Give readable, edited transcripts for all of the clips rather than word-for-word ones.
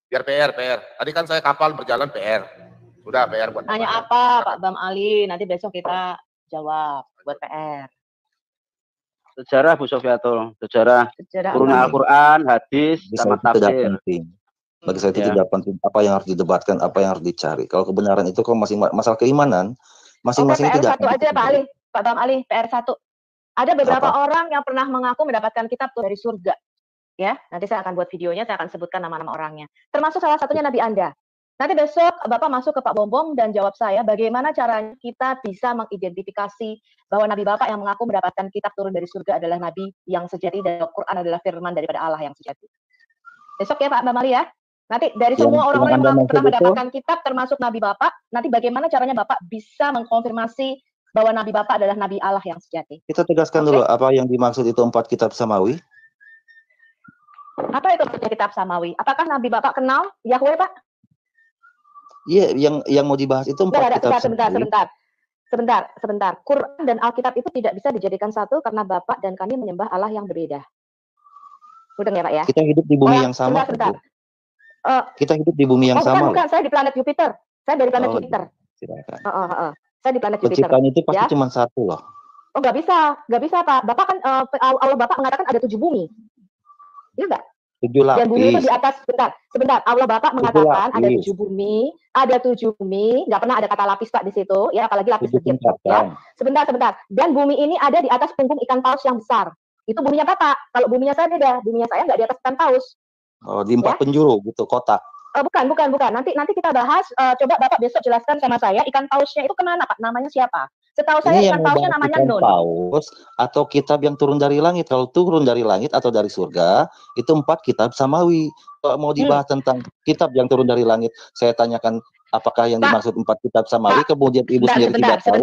Biar PR. Tadi kan saya kapal berjalan PR. Sudah PR buat Nanya apa Pak Bam Ali? Nanti besok kita jawab buat PR. Sejarah Bu Sofiatul, sejarah turun Al-Quran, hadis, sama tafsir. Bagi saya itu tidak penting apa yang harus didebatkan, apa yang harus dicari. Kalau kebenaran itu kalau masih masalah keimanan, masing-masing itu PR satu aja Pak Ali, Pak Bam Ali, PR 1. Ada beberapa orang yang pernah mengaku mendapatkan kitab dari surga. Ya, nanti saya akan buat videonya, saya akan sebutkan nama-nama orangnya. Termasuk salah satunya Nabi Anda. Nanti besok Bapak masuk ke Pak Bombong dan jawab saya bagaimana caranya kita bisa mengidentifikasi bahwa Nabi Bapak yang mengaku mendapatkan kitab turun dari surga adalah Nabi yang sejati dan Al-Quran adalah firman daripada Allah yang sejati. Besok ya Pak Bam Ali ya. Nanti dari semua orang-orang yang mengaku pernah mendapatkan kitab termasuk Nabi Bapak, nanti bagaimana caranya Bapak bisa mengkonfirmasi bahwa Nabi Bapak adalah Nabi Allah yang sejati. Kita tegaskan dulu apa yang dimaksud itu 4 kitab samawi. Apa itu kitab samawi? Apakah Nabi Bapak kenal Yahweh, Pak? Iya, yang mau dibahas itu 4 kitab samawi. Sebentar. Quran dan Alkitab itu tidak bisa dijadikan satu karena Bapak dan kami menyembah Allah yang berbeda. Udah ya, Pak ya? Kita hidup di bumi yang sama. Sebentar. Kita hidup di bumi yang sama. Bukan, saya di planet Jupiter. Saya dari planet Jupiter. Silakan. Saya di planet Jupiter. Penciptaan itu pasti cuma satu loh. Oh, nggak bisa Pak. Bapak kan Allah Bapak mengatakan ada 7 bumi. Iya nggak? 7 lapis. Dan bumi itu di atas, sebentar. Allah Bapak mengatakan ada 7 bumi, nggak pernah ada kata lapis Pak di situ, ya apalagi lapis legit. Ya. Sebentar. Dan bumi ini ada di atas punggung ikan paus yang besar. Itu buminya Bapak. Kalau buminya saya beda, buminya saya nggak di atas ikan paus. Oh, di 4 penjuru gitu, kotak. Bukan. Nanti kita bahas. Coba Bapak besok jelaskan sama saya ikan pausnya itu kemana Pak? Namanya siapa? Setahu saya ikan pausnya namanya Nun. Paus atau kitab yang turun dari langit. Kalau turun dari langit atau dari surga, itu 4 kitab samawi. Kalau mau dibahas tentang kitab yang turun dari langit, saya tanyakan apakah yang dimaksud 4 kitab samawi, kemudian Ibu sendiri tidak tahu.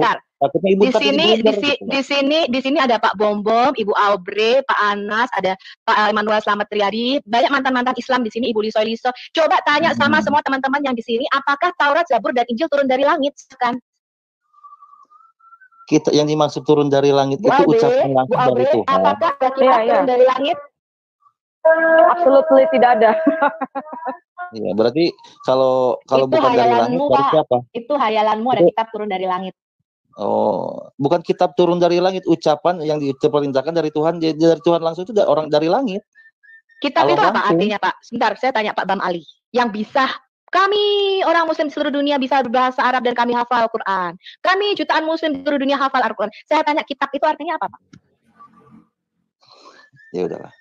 Di sini ada Pak Bombom, Ibu Aubrey, Pak Anas, ada Pak Emmanuel Slamet Triadi, banyak mantan-mantan Islam di sini, Ibu Liso. Coba tanya sama semua teman-teman yang di sini, apakah Taurat, Zabur, dan Injil turun dari langit? Kan? Kita yang dimaksud turun dari langit itu ucapan langsung dari Tuhan. Apakah kitab turun dari langit? Absolutely tidak ada. Iya, berarti kalau bukan dari langit dari siapa? Itu hayalanmu, ada kitab turun dari langit. Oh, bukan kitab turun dari langit, ucapan yang diperintahkan dari Tuhan, dari Tuhan langsung itu orang dari langit. Kitab itu apa artinya, Pak? Sebentar, saya tanya Pak Bam Ali. Yang bisa kami orang muslim seluruh dunia bisa berbahasa Arab dan kami hafal Al-Quran. Kami jutaan muslim seluruh dunia hafal Al-Quran. Saya tanya kitab itu artinya apa, Pak? Ya udahlah.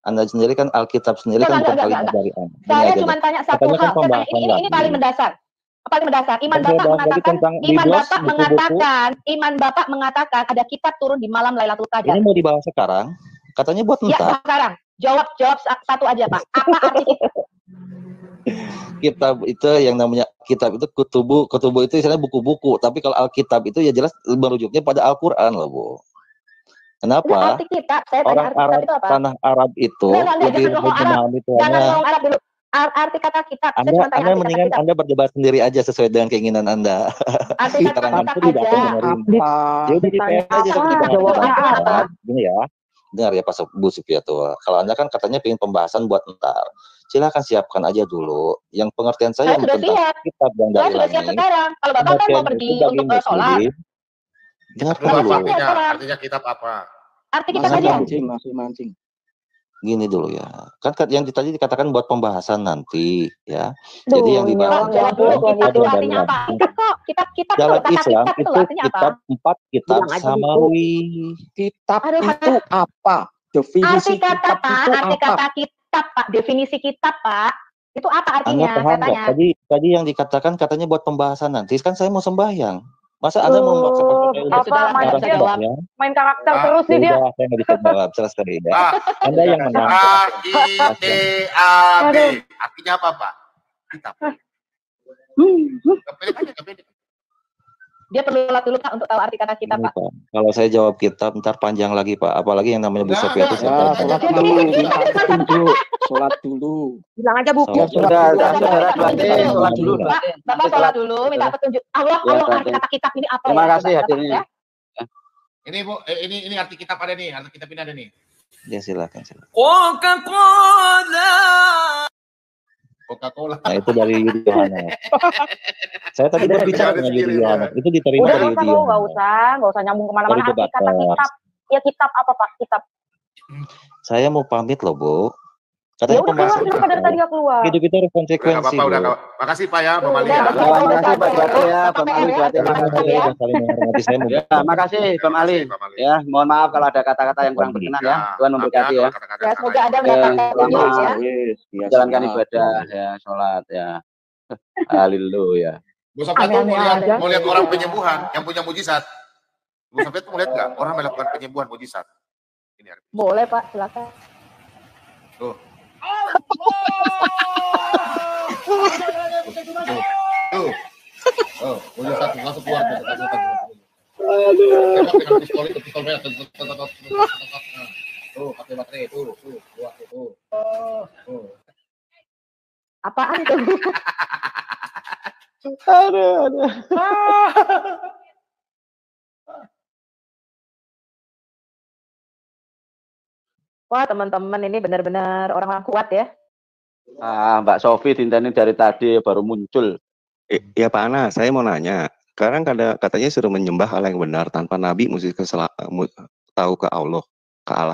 Anda sendiri kan Alkitab sendiri kan bukan kalimat dari Anda. Saya cuma tanya satu hal. Ini paling mendasar. Paling mendasar. Iman Bapak mengatakan ada kitab turun di malam Lailatul Qadar. Ini mau dibahas sekarang? Katanya buat entar. Ya, sekarang. Jawab satu aja, Pak. Apa arti kitab itu yang namanya kitab itu kutubu itu istilahnya buku-buku, tapi kalau Alkitab itu ya jelas merujuknya pada Al-Qur'an loh, Bu. Kenapa? Arti kitab, saya orang tanya Arab, itu apa? Tanah Arab itu lebih memahami itu. Jangan ngomong Arab dulu. Arti kata kitab. Anda mendingan Anda berdebat sendiri aja sesuai dengan keinginan Anda. Arti kata kitab aja. Jadi ditanya aja kita. Gini ya. Dengar ya Pak Bu Sufiatul. Kalau Anda kan katanya pengen pembahasan buat ntar. Silakan siapkan aja dulu. Yang pengertian saya tentang kitab yang dari langit. Sudah siap sekarang. Kalau Bapak kan mau pergi untuk sholat. Dengar dulu. Artinya kitab apa? Arti kitab aja. Mancing. Gini dulu ya. Kan yang tadi dikatakan buat pembahasan nanti ya. Jadi yang dibahas artinya apa? Kitab dalam Islam itu kitab 4 kitab samawi. Kitab itu apa? Definisi kitab itu apa? Arti kata kitab, Pak. Definisi kitab, Pak. Itu apa artinya? Anda paham nggak? Tadi yang dikatakan katanya buat pembahasan nanti. Kan saya mau sembahyang. Masa Anda mau main karakter terus sih dia. Saya nggak bisa jawab, selesai ya. Anda yang menang. A-I-D-A-B. Artinya apa, Pak? Kitab. Dia perlu sholat dulu Pak untuk tahu arti kata kitab, Pak. Kalau saya jawab kitab, ntar panjang lagi Pak. Apalagi yang namanya Bu Sofia itu. Sholat dulu. Bilang aja buku. Sholat dulu. Bapak sholat dulu, minta petunjuk. Allah arti kata kitab ini apa? Terima kasih hadirnya. Ini Bu, ini arti kitab ada nih, arti kitab ini ada nih. Ya silakan. Coca-Cola. Nah, itu dari Yudi Yohanes. Saya tadi berbicara dengan Yudi Yohanes. Itu diterima Udah dari nggak usah Yudi bro, Yohanes. nggak usah nyambung kemana-mana. Dari Arti kata kitab, ya kitab apa Pak? Kitab. Saya mau pamit loh, Bu. Ya Katanya udah keluar pembahasan kenapa dari tadi nggak keluar? hidup kita harus Udah konsekuensi, nggak apa-apa, Bu. udah nggak. Makasih Pak ya, Bang Ali Udah, ya. betul. Ya, makasih Pak Jati ya, Bapak Bang Ali PR ya. Jati. Terima kasih Makasih ya. sudah saling menghormati. Saya mau Ya, makasih Bang Ali. Makasih, Bang Ali. Ya, mohon maaf kalau ada kata-kata yang kurang berkenan ya. Tuhan memberkati ya. Ya, semoga Anda Oke, mendapatkan selamat news ya. menjalankan ibadah ya, sholat ya. Haleluya. Bu Sofet tuh Aneh-aneh aja. mau lihat orang penyembuhan yang punya mujizat. Bu Sofet tuh mau lihat nggak orang melakukan penyembuhan mujizat? Ini hari. Boleh Pak, silakan. Tuh. Tuh. Oh, mujizat langsung keluar. Aduh. Pistol merah. Tuh, pakai baterai tuh, keluar tuh. Tuh. Apaan tuh? Aduh. Wah, teman-teman ini benar-benar orang-orang kuat ya. Mbak Sofi Dinteni dari tadi baru muncul. Ya Pak Ana, saya mau nanya. Sekarang katanya suruh menyembah Allah yang benar tanpa Nabi mesti tahu ke Allah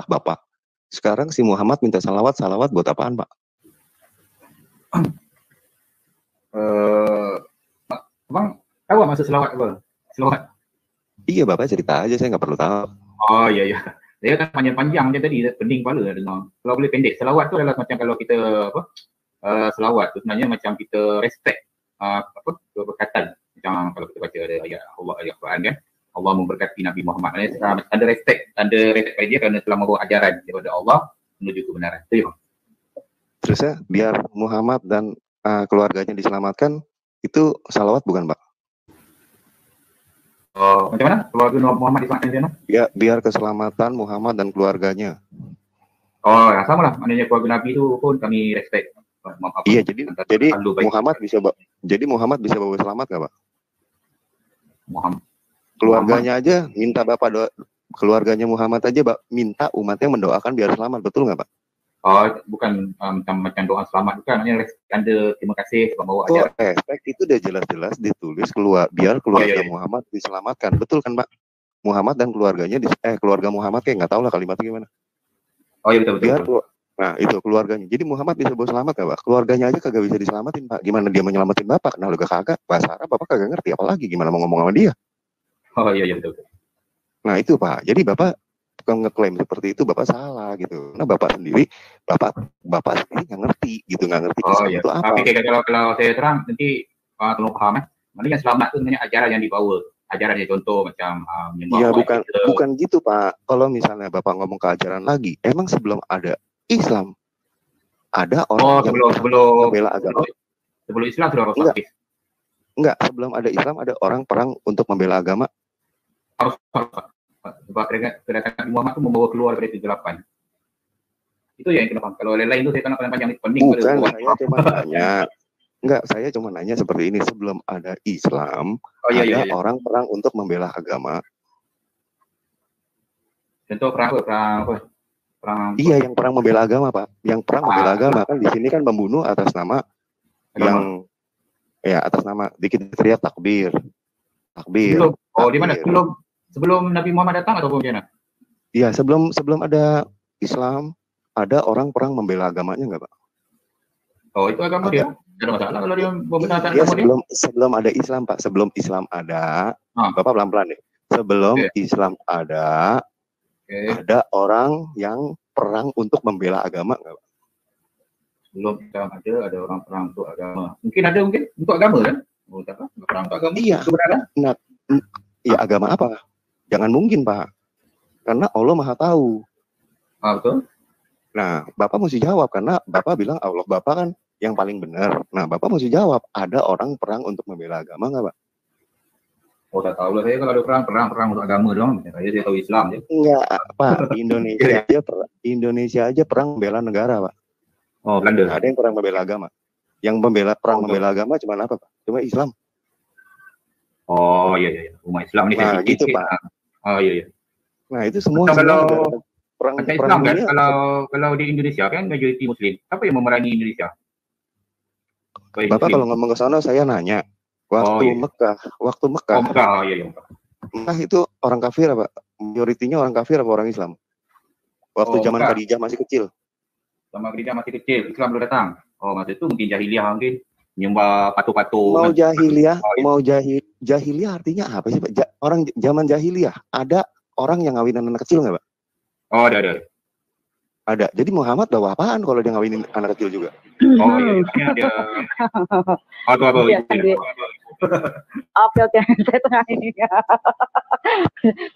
Bapa. Sekarang si Muhammad minta salawat buat apaan Pak? Abang tahu nggak maksud selawat apa? Selawat. Iya Bapak cerita aja, saya nggak perlu tahu. Oh iya. Dia kan panjang-panjang je tadi, pening kepala dengar. Kalau boleh pendek, selawat tu adalah macam kalau kita selawat tu sebenarnya macam kita respect keberkatan. Macam kalau kita baca ada ayat Allah, ayat Quran kan, Allah memberkati Nabi Muhammad. Maksudnya ada respect pada dia kerana telah membawa ajaran daripada Allah menuju kebenaran. Itu ya. Terusnya biar Muhammad dan keluarganya diselamatkan, itu salawat bukan Pak? Oh, macam mana? Keluarga Muhammad diselamatkan mana? Ya, biar keselamatan Muhammad dan keluarganya. Oh, ya, sama lah. Maknanya keluarga Nabi itu pun kami respect. Iya, jadi Muhammad bisa bawa selamat nggak Pak? Muhammad. Keluarganya aja minta keluarganya Muhammad aja minta umatnya mendoakan biar selamat, betul nggak Pak? Oh, bukan macam doa selamat, bukan. Maknanya Anda terima kasih sebab bawa ajaran. Respect itu udah jelas-jelas ditulis biar keluarga Muhammad diselamatkan, betul kan Pak? Muhammad dan keluarganya keluarga Muhammad kayak nggak tahu lah kalimatnya gimana. Oh iya betul. Nah itu keluarganya. Jadi Muhammad bisa bawa selamat nggak Pak? Keluarganya aja kagak bisa diselamatin Pak. Gimana dia menyelamatin Bapak? Nah lu kagak bahasa Arab Bapak kagak ngerti, apalagi gimana mau ngomong sama dia? Oh iya betul. Nah itu Pak. Jadi Bapak ngeklaim seperti itu Bapak salah gitu. Karena Bapak sendiri nggak ngerti gitu, nggak ngerti iya. itu apa. Tapi kalau saya terang nanti tolong paham Maknanya yang selamat itu sebenarnya ajaran yang dibawa. Ajaran yang contoh macam Iya bukan gitu Pak. Kalau misalnya Bapak ngomong ke ajaran lagi, emang sebelum ada Islam ada orang yang membela agama. Sebelum Islam sudah Rasul. Enggak, sebelum ada Islam ada orang perang untuk membela agama. Harus. Sebab kedatangan Muhammad itu membawa keluar dari kegelapan. Itu yang kenapa. Kalau lain-lain itu saya kena panjang pening. Bukan, saya cuma nanya. Enggak, saya cuma nanya seperti ini. Sebelum ada Islam, ada orang perang untuk membela agama. Contoh perang apa? Iya, yang perang membela agama, Pak. Yang perang membela agama kan di sini kan membunuh atas nama agama. Atas nama dikit teriak takbir. Sebelum, di mana? Sebelum Nabi Muhammad datang atau bagaimana? Iya, sebelum ada Islam, ada orang perang membela agamanya enggak, Pak? Oh, itu agama dia. Tidak ada masalah kalau dia membenarkan ya, agama sebelum ada Islam, Pak. Sebelum Islam ada, Bapak pelan-pelan deh. Sebelum Islam ada orang yang perang untuk membela agama enggak, Pak? Sebelum Islam ada orang perang untuk agama. Mungkin ada untuk agama kan? Perang untuk agama. Iya. Nah, ya agama apa? Jangan mungkin, Pak. Karena Allah Maha tahu. Betul. Nah, Bapak mesti jawab karena Bapak bilang Allah Bapak kan yang paling benar. Nah, Bapak mesti jawab, ada orang perang untuk membela agama nggak, Pak? Oh, tak tahu lah saya kalau ada perang untuk agama dong. Saya tahu Islam ya. Enggak, Pak. Indonesia aja perang membela negara, Pak. Oh, Belanda. Ada yang perang membela agama. Yang perang membela agama cuma apa, Pak? Cuma Islam. Oh, iya. Umat Islam ini nah, gitu, Pak. Oh, iya. Nah, itu semua perang Islam kan, kalau di Indonesia kan majoriti Muslim. Siapa yang memerangi Indonesia? Bapak kalau ngomong ke sana saya nanya, waktu Mekah, Oh, Mekah, iya. Mekah itu orang kafir apa? Mayoritinya orang kafir apa orang Islam? Waktu zaman Mekah. Khadijah masih kecil. Sama Khadijah masih kecil, Islam belum datang. Oh, masa itu mungkin jahiliyah mungkin. Menyembah patung-patung. Mau kan. jahiliyah, Oh, iya. mau jahiliyah artinya apa sih, Pak? Orang zaman jahiliyah ada orang yang ngawinin anak kecil nggak, Pak? Oh, ada. Ada. Jadi Muhammad bawa apaan kalau dia ngawinin anak kecil juga? Oh, iya. Dia apa? Iya, Sandi. Oke, saya tengah ini.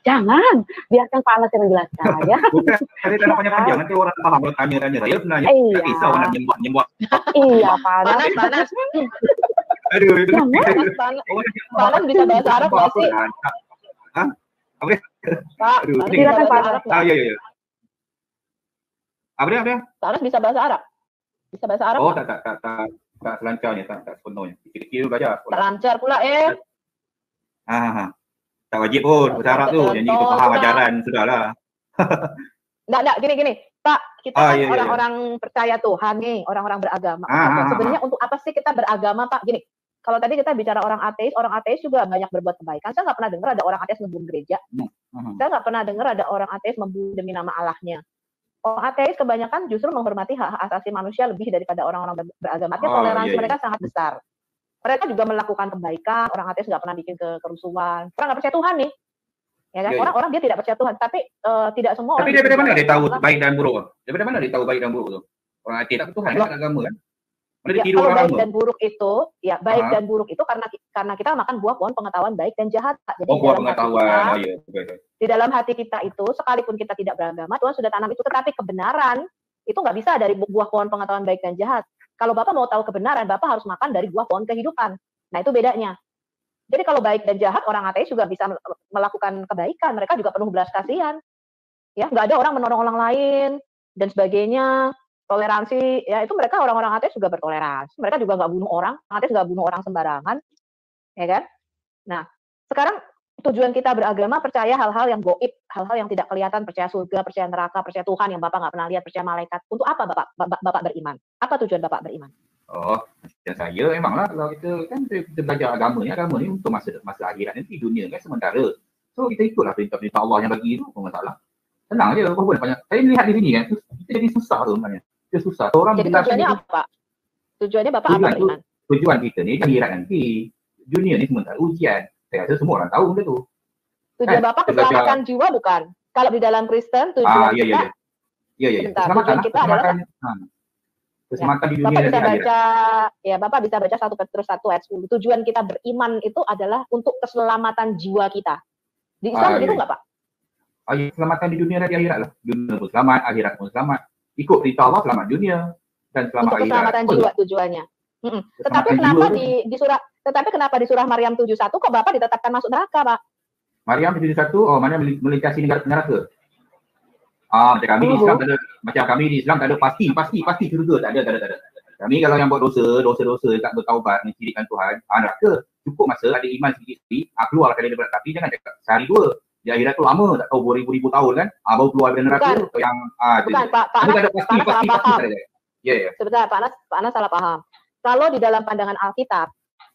Jangan, biarkan Pak Anas yang menjelaskan ya. Bukan, tadi tanya panjang nanti orang paham kalau tanya. Saya sebenarnya Iya. tak risau nak nyembah. Iya, Pak Anas. Panas. Aduh, itu. Panas bisa bahasa Arab nggak sih? Hah? Pak, Aduh, Panas ini. bisa bahasa Arab nggak? Iya. Apa dia? Pak Anas bisa bahasa Arab? Bisa bahasa Arab? Oh, tak selancarnya, tak sepenuhnya. Kecil-kecil belajar. Tak lancar pula Tak wajib pun bahasa Arab tu. Yang kita faham ajaran sudahlah. Nggak, gini. Pak, kita kan Iya. orang-orang percaya Tuhan nih, orang-orang beragama. Ah. Sebenarnya untuk apa sih kita beragama, Pak? Gini, kalau tadi kita bicara orang ateis juga banyak berbuat kebaikan. Saya nggak pernah dengar ada orang ateis membunuh gereja. Saya nggak pernah dengar ada orang ateis membunuh demi nama Allahnya. Orang ateis kebanyakan justru menghormati hak asasi manusia lebih daripada orang-orang beragama. Artinya toleransi mereka sangat besar. Mereka juga melakukan kebaikan. Orang ateis nggak pernah bikin kerusuhan. Orang nggak percaya Tuhan nih. Ya kan? Orang-orang dia tidak percaya Tuhan, tapi tidak semua orang. Tapi daripada mana dia tahu baik dan buruk? Daripada mana dia tahu baik dan buruk tu? Orang ateis tak Tuhan kan agama kan? Mana dia tidur Kalau orang baik agama? dan buruk itu, ya baik dan buruk itu karena kita makan buah pohon pengetahuan baik dan jahat. Jadi Buah pengetahuan. Di dalam hati kita itu, sekalipun kita tidak beragama, Tuhan sudah tanam itu. Tetapi kebenaran itu nggak bisa dari buah pohon pengetahuan baik dan jahat. Kalau Bapak mau tahu kebenaran, Bapak harus makan dari buah pohon kehidupan. Nah, itu bedanya. Jadi kalau baik dan jahat, orang ateis juga bisa melakukan kebaikan. Mereka juga penuh belas kasihan. Ya, nggak ada orang menolong orang lain dan sebagainya. Toleransi, ya itu mereka orang-orang ateis juga bertoleransi. Mereka juga nggak bunuh orang. Ateis nggak bunuh orang sembarangan, ya kan? Nah, sekarang tujuan kita beragama percaya hal-hal yang goib, hal-hal yang tidak kelihatan, percaya surga, percaya neraka, percaya Tuhan yang Bapak nggak pernah lihat, percaya malaikat. Untuk apa Bapak beriman? Apa tujuan Bapak beriman? Oh, dan saya memanglah kalau kita belajar agama ni untuk masa akhirat nanti dunia kan sementara. So kita ikutlah perintah Allah yang bagi itu, bukan masalah. Tenang aja, apa pun banyak. Saya lihat di sini kan, kita jadi susah tu sebenarnya. Dia susah. Orang jadi tujuannya apa? Tujuannya Bapak apa beriman? Tujuan kita ni akhirat nanti. Dunia ni sementara ujian. Saya rasa semua orang tahu benda tu. Tujuan Bapak keselamatan jiwa bukan? Kalau di dalam Kristen tujuan kita. Iya. Tujuan kita adalah keselamatan di dunia Bapak bisa dan baca, ya Bapak bisa baca 1 Petrus 1 ayat 10. Tujuan kita beriman itu adalah untuk keselamatan jiwa kita. Di Islam begitu nggak Pak? Keselamatan di dunia dan di akhirat lah. Dunia pun selamat, akhirat pun selamat. Ikut perintah Allah selamat dunia dan selamat untuk akhirat. Keselamatan jiwa tujuannya. Tetapi kenapa di surah Maryam 71 kok Bapak ditetapkan masuk neraka, Pak? Maryam 71, mana melintasi neraka. Macam kami di Islam tak ada pasti surga, tak ada. Kami kalau yang buat dosa tak bertaubat, mencirikan Tuhan, neraka. Cukup masa ada iman sedikit, keluar kali daripada tapi jangan cakap sehari dua. Di akhirat tu lama, tak tahu beribu-ribu tahun kan, baru keluar dari neraka. Bukan, Pak Anas salah paham. Ya. Sebentar, Pak Anas salah paham. Kalau di dalam pandangan Alkitab,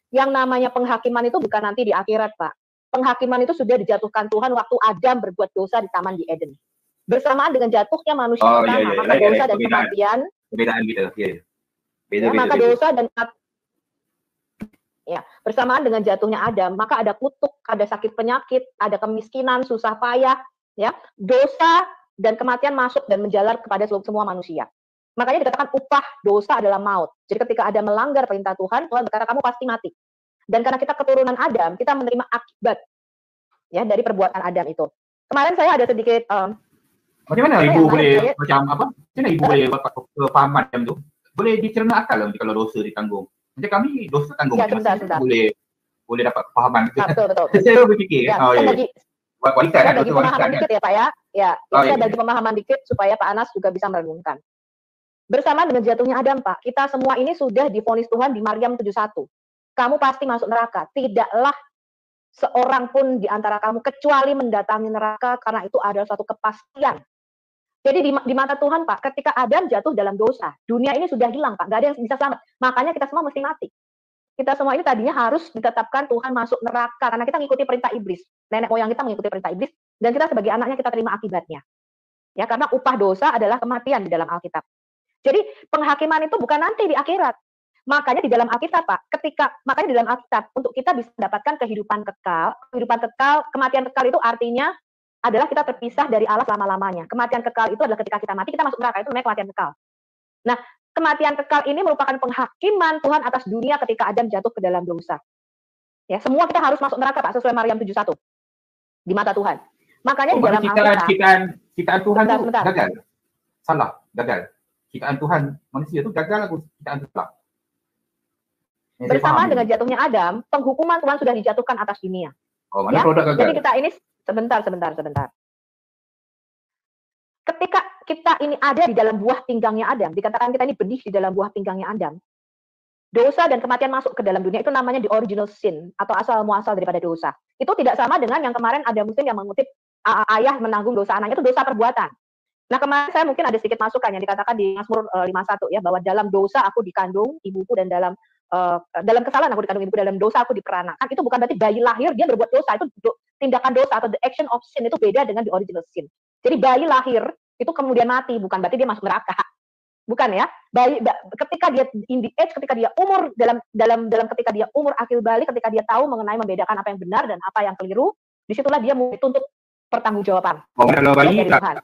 yang namanya penghakiman itu bukan nanti di akhirat, Pak. Penghakiman itu sudah dijatuhkan Tuhan waktu Adam berbuat dosa di Taman di Eden. Bersamaan dengan jatuhnya manusia pertama, maka dosa dan kematian. Perbedaan kita, Maka dosa dan bersamaan dengan jatuhnya Adam, maka ada kutuk, ada sakit penyakit, ada kemiskinan, susah payah, ya. Dosa dan kematian masuk dan menjalar kepada semua manusia. Makanya dikatakan upah dosa adalah maut. Jadi ketika Adam melanggar perintah Tuhan berkata kamu pasti mati. Dan karena kita keturunan Adam, kita menerima akibat ya dari perbuatan Adam itu. Kemarin saya ada sedikit macam mana ibu boleh macam apa? Macam mana ibu boleh kefahaman macam tu? Boleh dicerna akal kalau dosa ditanggung. Macam kami dosa tanggung. Ya, sebentar. Boleh dapat kefahaman. Betul. Saya berfikir saya bagi pemahaman dikit ya Pak ya. Saya bagi pemahaman dikit supaya Pak Anas juga bisa merenungkan. Bersama dengan jatuhnya Adam, Pak, kita semua ini sudah divonis Tuhan di Maryam 71. Kamu pasti masuk neraka. Tidaklah seorang pun di antara kamu kecuali mendatangi neraka karena itu adalah suatu kepastian. Jadi di mata Tuhan, Pak, ketika Adam jatuh dalam dosa, dunia ini sudah hilang, Pak. Nggak ada yang bisa selamat. Makanya kita semua mesti mati. Kita semua ini tadinya harus ditetapkan Tuhan masuk neraka karena kita mengikuti perintah iblis. Nenek moyang kita mengikuti perintah iblis dan kita sebagai anaknya kita terima akibatnya. Ya, karena upah dosa adalah kematian di dalam Alkitab. Jadi penghakiman itu bukan nanti di akhirat. Makanya di dalam Alkitab, Pak, makanya di dalam Alkitab untuk kita bisa mendapatkan kehidupan kekal, kematian kekal itu artinya adalah kita terpisah dari Allah selama-lamanya. Kematian kekal itu adalah ketika kita mati, kita masuk neraka, itu namanya kematian kekal. Nah, kematian kekal ini merupakan penghakiman Tuhan atas dunia ketika Adam jatuh ke dalam dosa. Ya, semua kita harus masuk neraka, Pak, sesuai Maryam 7:1 di mata Tuhan. Makanya di dalam Alkitab ciptaan Tuhan itu gagal. Salah, gagal. Ciptaan Tuhan manusia itu gagal, ciptaan Tuhan. Bersama dengan jatuhnya Adam, penghukuman Tuhan sudah dijatuhkan atas dunia. Oh, mana produk gagal? Jadi kita ini sebentar. Ketika kita ini ada di dalam buah pinggangnya Adam, dikatakan kita ini benih di dalam buah pinggangnya Adam. Dosa dan kematian masuk ke dalam dunia itu namanya the original sin atau asal muasal daripada dosa. Itu tidak sama dengan yang kemarin ada muslim yang mengutip ayah menanggung dosa anaknya, itu dosa perbuatan. Nah, kemarin saya mungkin ada sedikit masukan yang dikatakan di Mazmur 51 ya, bahwa dalam dosa aku dikandung ibuku dan dalam kesalahan aku dikandung ibuku, dalam dosa aku diperanakan. Itu bukan berarti bayi lahir dia berbuat dosa, itu tindakan dosa atau the action of sin itu beda dengan the original sin. Jadi bayi lahir itu kemudian mati, bukan berarti dia masuk neraka. Bukan ya. Ketika dia in the age, ketika dia umur ketika dia umur akil balik, ketika dia tahu mengenai membedakan apa yang benar dan apa yang keliru, disitulah dia mau dituntut pertanggungjawaban. Oh, kalau bayi sebentar.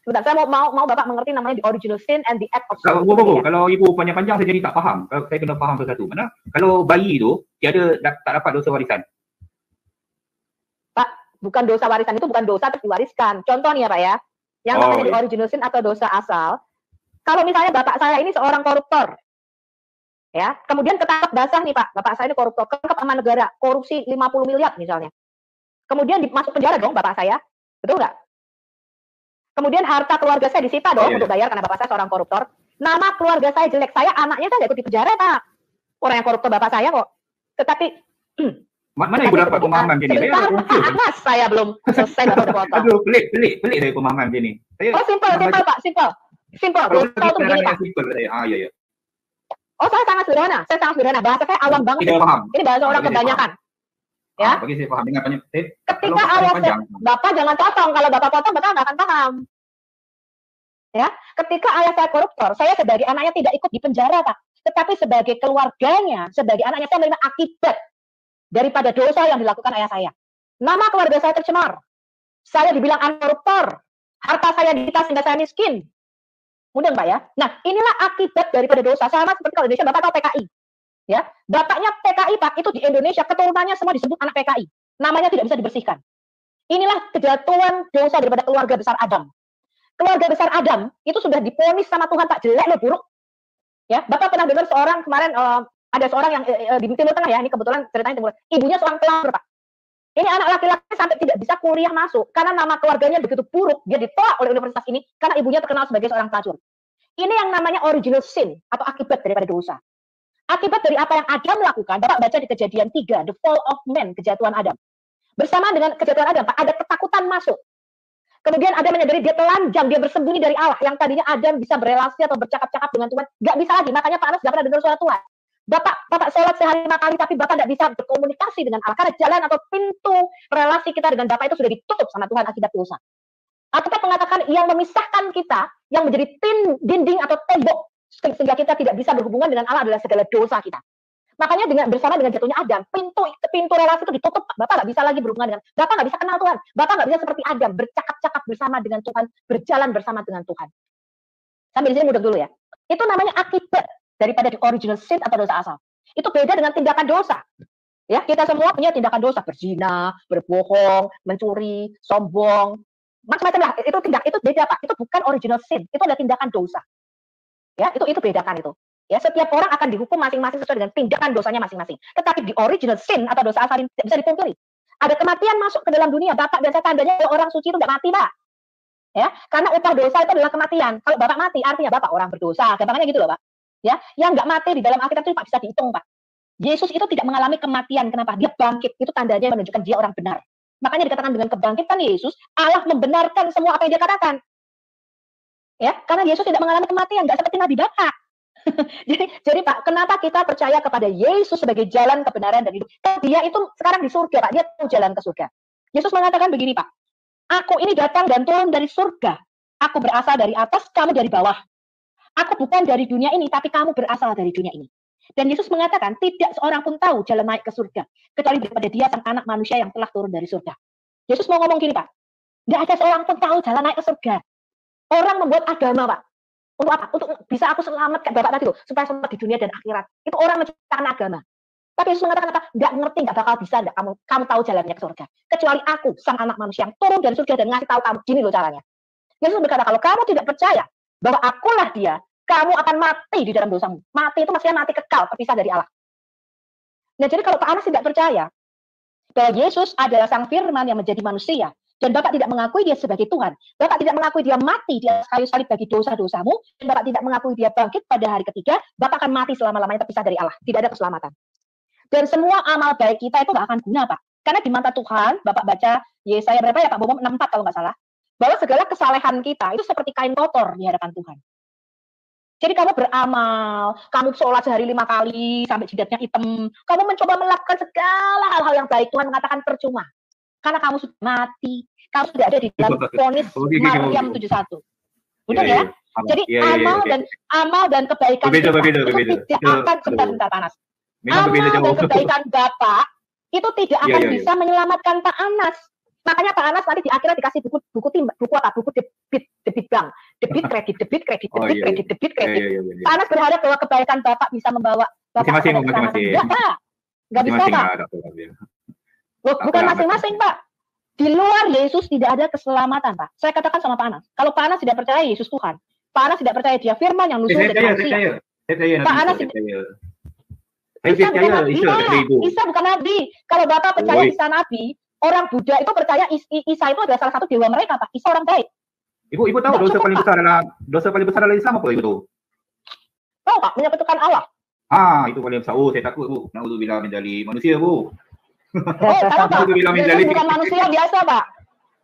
Saya mau Bapak mengerti namanya the original sin and the act of sin. Kalau ibu panjang-panjang saya jadi tak faham. Kalau saya kena faham sesuatu. Mana kalau bayi itu tak dapat dosa warisan. Pak, bukan dosa warisan, itu bukan dosa tapi diwariskan. Contoh nih ya, Pak ya. Yang namanya the original sin atau dosa asal. Kalau misalnya bapak saya ini seorang koruptor. Ya, kemudian ketangkap basah nih, Pak. Bapak saya ini koruptor, ketangkap sama negara, korupsi 50 miliar misalnya. Kemudian masuk penjara dong bapak saya. Betul nggak? Kemudian harta keluarga saya disita dong untuk bayar karena bapak saya seorang koruptor. Nama keluarga saya jelek, saya anaknya kan nggak ikut di penjara, Pak. Orang yang koruptor bapak saya kok. Tetapi mana ibu dapat pemahaman gini? Mas, saya belum selesai Bapak potong. Aduh, pelik dari pemahaman gini. Simple Pak, simple. Dosa itu begini, Pak. Iya. Oh, saya sangat sederhana. Bahasa saya awam banget. Tidak paham. Ini bahasa orang kebanyakan. Ya. Bagi saya paham dengan Ketika ayah Bapak jangan potong, kalau Bapak potong Bapak nggak akan paham. Ya, ketika ayah saya koruptor, saya sebagai anaknya tidak ikut di penjara, Pak. Tetapi sebagai keluarganya, sebagai anaknya saya menerima akibat daripada dosa yang dilakukan ayah saya. Nama keluarga saya tercemar. Saya dibilang anak koruptor. Harta saya disita sehingga saya miskin. Mudah, Pak ya. Nah, inilah akibat daripada dosa. Sama seperti kalau Indonesia, Bapak tahu PKI. Ya, bapaknya PKI, Pak, itu di Indonesia keturunannya semua disebut anak PKI. Namanya tidak bisa dibersihkan. Inilah kejatuhan dosa daripada keluarga besar Adam. Keluarga besar Adam itu sudah diponis sama Tuhan, Pak, jelek loh, buruk. Ya, Bapak pernah dengar seorang kemarin ada seorang yang di Timur Tengah ya, ini kebetulan ceritanya Timur. Ibunya seorang pelacur, Pak. Ini anak laki-laki sampai tidak bisa kuliah masuk karena nama keluarganya begitu buruk, dia ditolak oleh universitas ini karena ibunya terkenal sebagai seorang pelacur. Ini yang namanya original sin atau akibat daripada dosa. Akibat dari apa yang Adam lakukan, Bapak baca di Kejadian 3, the fall of man, kejatuhan Adam. Bersama dengan kejatuhan Adam, Pak, ada ketakutan masuk. Kemudian Adam menyadari dia telanjang, dia bersembunyi dari Allah. Yang tadinya Adam bisa berelasi atau bercakap-cakap dengan Tuhan, nggak bisa lagi. Makanya Pak Anas nggak pernah dengar suara Tuhan. Bapak sholat sehari 5 kali, tapi Bapak nggak bisa berkomunikasi dengan Allah. Karena jalan atau pintu relasi kita dengan Bapak itu sudah ditutup sama Tuhan akibat dosa. Alkitab mengatakan yang memisahkan kita, yang menjadi dinding atau tembok, sehingga kita tidak bisa berhubungan dengan Allah adalah segala dosa kita. Makanya bersama dengan jatuhnya Adam, pintu relasi itu ditutup. Bapak nggak bisa lagi berhubungan dengan, Bapak nggak bisa kenal Tuhan. Bapak nggak bisa seperti Adam, bercakap-cakap bersama dengan Tuhan, berjalan bersama dengan Tuhan. Sampai di sini mudah dulu ya. Itu namanya akibat daripada the original sin atau dosa asal. Itu beda dengan tindakan dosa. Ya, kita semua punya tindakan dosa, berzina, berbohong, mencuri, sombong, macam-macam lah. Itu beda, Pak. Itu bukan original sin. Itu adalah tindakan dosa. Ya, itu bedakan itu. Ya, setiap orang akan dihukum masing-masing sesuai dengan tindakan dosanya masing-masing. Tetapi di original sin atau dosa asal ini tidak bisa dipungkiri. Ada kematian masuk ke dalam dunia. Bapak dan saya tandanya orang suci itu nggak mati, Pak. Ya, karena upah dosa itu adalah kematian. Kalau Bapak mati, artinya Bapak orang berdosa. Gampangannya gitu loh, Pak. Ya, yang nggak mati di dalam Alkitab itu Pak bisa dihitung, Pak. Yesus itu tidak mengalami kematian. Kenapa? Dia bangkit. Itu tandanya menunjukkan dia orang benar. Makanya dikatakan dengan kebangkitan Yesus, Allah membenarkan semua apa yang dia katakan. Ya, karena Yesus tidak mengalami kematian, nggak seperti Nabi Bapak. jadi Pak, kenapa kita percaya kepada Yesus sebagai jalan kebenaran dan hidup? Dia itu sekarang di surga, Pak. Dia tahu jalan ke surga. Yesus mengatakan begini, Pak. Aku ini datang dan turun dari surga. Aku berasal dari atas, kamu dari bawah. Aku bukan dari dunia ini, tapi kamu berasal dari dunia ini. Dan Yesus mengatakan, tidak seorang pun tahu jalan naik ke surga, kecuali daripada dia sang anak manusia yang telah turun dari surga. Yesus mau ngomong gini, Pak. Tidak ada seorang pun tahu jalan naik ke surga. Orang membuat agama, Pak. Untuk apa? Untuk bisa aku selamat, kayak Bapak tadi loh, supaya selamat di dunia dan akhirat. Itu orang menciptakan agama. Tapi Yesus mengatakan apa? Nggak ngerti, nggak bakal bisa, nggak kamu tahu jalannya ke surga. Kecuali aku, sang anak manusia yang turun dari surga dan ngasih tahu kamu, gini loh caranya. Yesus berkata, kalau kamu tidak percaya bahwa akulah dia, kamu akan mati di dalam dosamu. Mati itu maksudnya mati kekal, terpisah dari Allah. Nah, jadi kalau Pak Anas tidak percaya bahwa Yesus adalah sang firman yang menjadi manusia, dan Bapak tidak mengakui dia sebagai Tuhan, Bapak tidak mengakui dia mati di atas kayu salib bagi dosa-dosamu, dan Bapak tidak mengakui dia bangkit pada hari ketiga, Bapak akan mati selama-lamanya terpisah dari Allah. Tidak ada keselamatan. Dan semua amal baik kita itu nggak akan guna, Pak. Karena di mata Tuhan, Bapak baca Yesaya berapa ya, Pak Bomo? 64 kalau nggak salah. Bahwa segala kesalehan kita itu seperti kain kotor di hadapan Tuhan. Jadi kamu beramal, kamu sholat sehari 5 kali, sampai jidatnya hitam. Kamu mencoba melakukan segala hal-hal yang baik, Tuhan mengatakan percuma. Karena kamu sudah mati. Kamu sudah ada di dalam vonis Maryam 71. Betul ya? Jadi amal dan kebaikan kita itu tidak akan sebentar panas. Amal dan kebaikan Bapak itu tidak akan bisa menyelamatkan Pak Anas. Makanya Pak Anas nanti di akhirat dikasih buku debit bank, debit kredit. Pak Anas berharap bahwa kebaikan Bapak bisa membawa Bapak masing-masing. Nggak bisa, Pak. Bukan masing-masing, Pak. Di luar Yesus tidak ada keselamatan, Pak. Saya katakan sama Pak Anas, kalau Pak Anas tidak percaya Yesus Tuhan, Pak Anas tidak percaya dia firman yang nuzul dari manusia. Pak Anas Isa bukan nabi. Kalau Bapak percaya Isa nabi, orang Buddha itu percaya Isa itu adalah salah satu dewa mereka, Pak. Isa orang baik. Ibu tahu dosa paling besar dalam Islam apa Ibu tahu? Tahu, Pak, menyekutukan Allah. Itu paling besar. Oh, saya takut, Bu. Naudzubillah min dzalik. Manusia, Bu. Salah, Pak. Yesus bukan manusia biasa, Pak.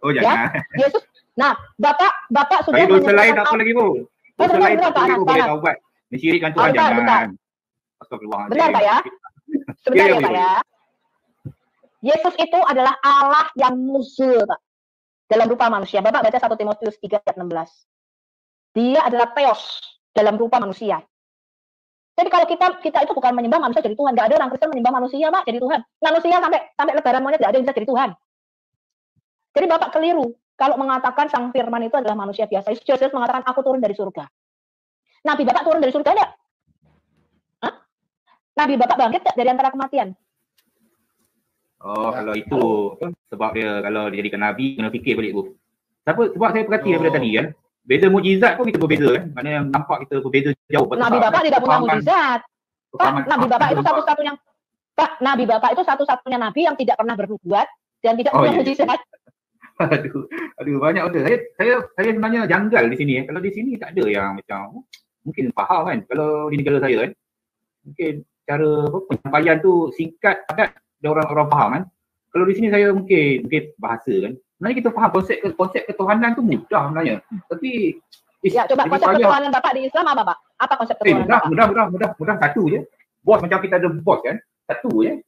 Oh, jangan. Ya? Yesus. Nah, Bapak sudah dosa lain apa lagi, Bu? Dosa lain apa lagi, Bu? Boleh taubat. Mensyirikkan Tuhan, jangan. Benar, Pak ya? Sebentar ya, Pak ya. Yesus itu adalah Allah yang nuzul, Pak. Dalam rupa manusia. Bapak baca 1 Timotius 3 ayat 16. Dia adalah Theos dalam rupa manusia. Jadi kalau kita itu bukan menyembah manusia jadi Tuhan. Nggak ada orang Kristen menyembah manusia, Pak, jadi Tuhan. Manusia sampai lebaran monyet nggak ada yang bisa jadi Tuhan. Jadi Bapak keliru kalau mengatakan sang firman itu adalah manusia biasa. Yesus mengatakan, aku turun dari surga. Nabi Bapak turun dari surga enggak? Hah? Nabi Bapak bangkit enggak dari antara kematian? Oh, kalau itu sebab dia kalau dia jadikan Nabi, kena fikir balik, Bu. Sebab saya perhati daripada tadi kan, beza mukjizat pun kita berbeza kan. Maknanya yang nampak kita berbeza jauh. Nabi Bapak tidak punya mukjizat. Pak, Nabi Bapak itu satu-satunya Nabi Bapak itu satu-satunya nabi yang tidak pernah bernubuat dan tidak punya mukjizat. Aduh banyak benda. Saya sebenarnya janggal di sini. Kalau di sini tak ada yang macam mungkin faham kan. Kalau di negara saya kan, mungkin cara penyampaian tu singkat, padat, dan orang faham kan. Kalau di sini saya mungkin bahasa kan. Sebenarnya kita faham konsep ketuhanan tu mudah sebenarnya. Tapi ya, coba konsep ketuhanan Bapak di Islam apa, Pak? Apa konsep ketuhanan Bapak? Mudah satu je. Bos macam kita ada bos kan. Satu je.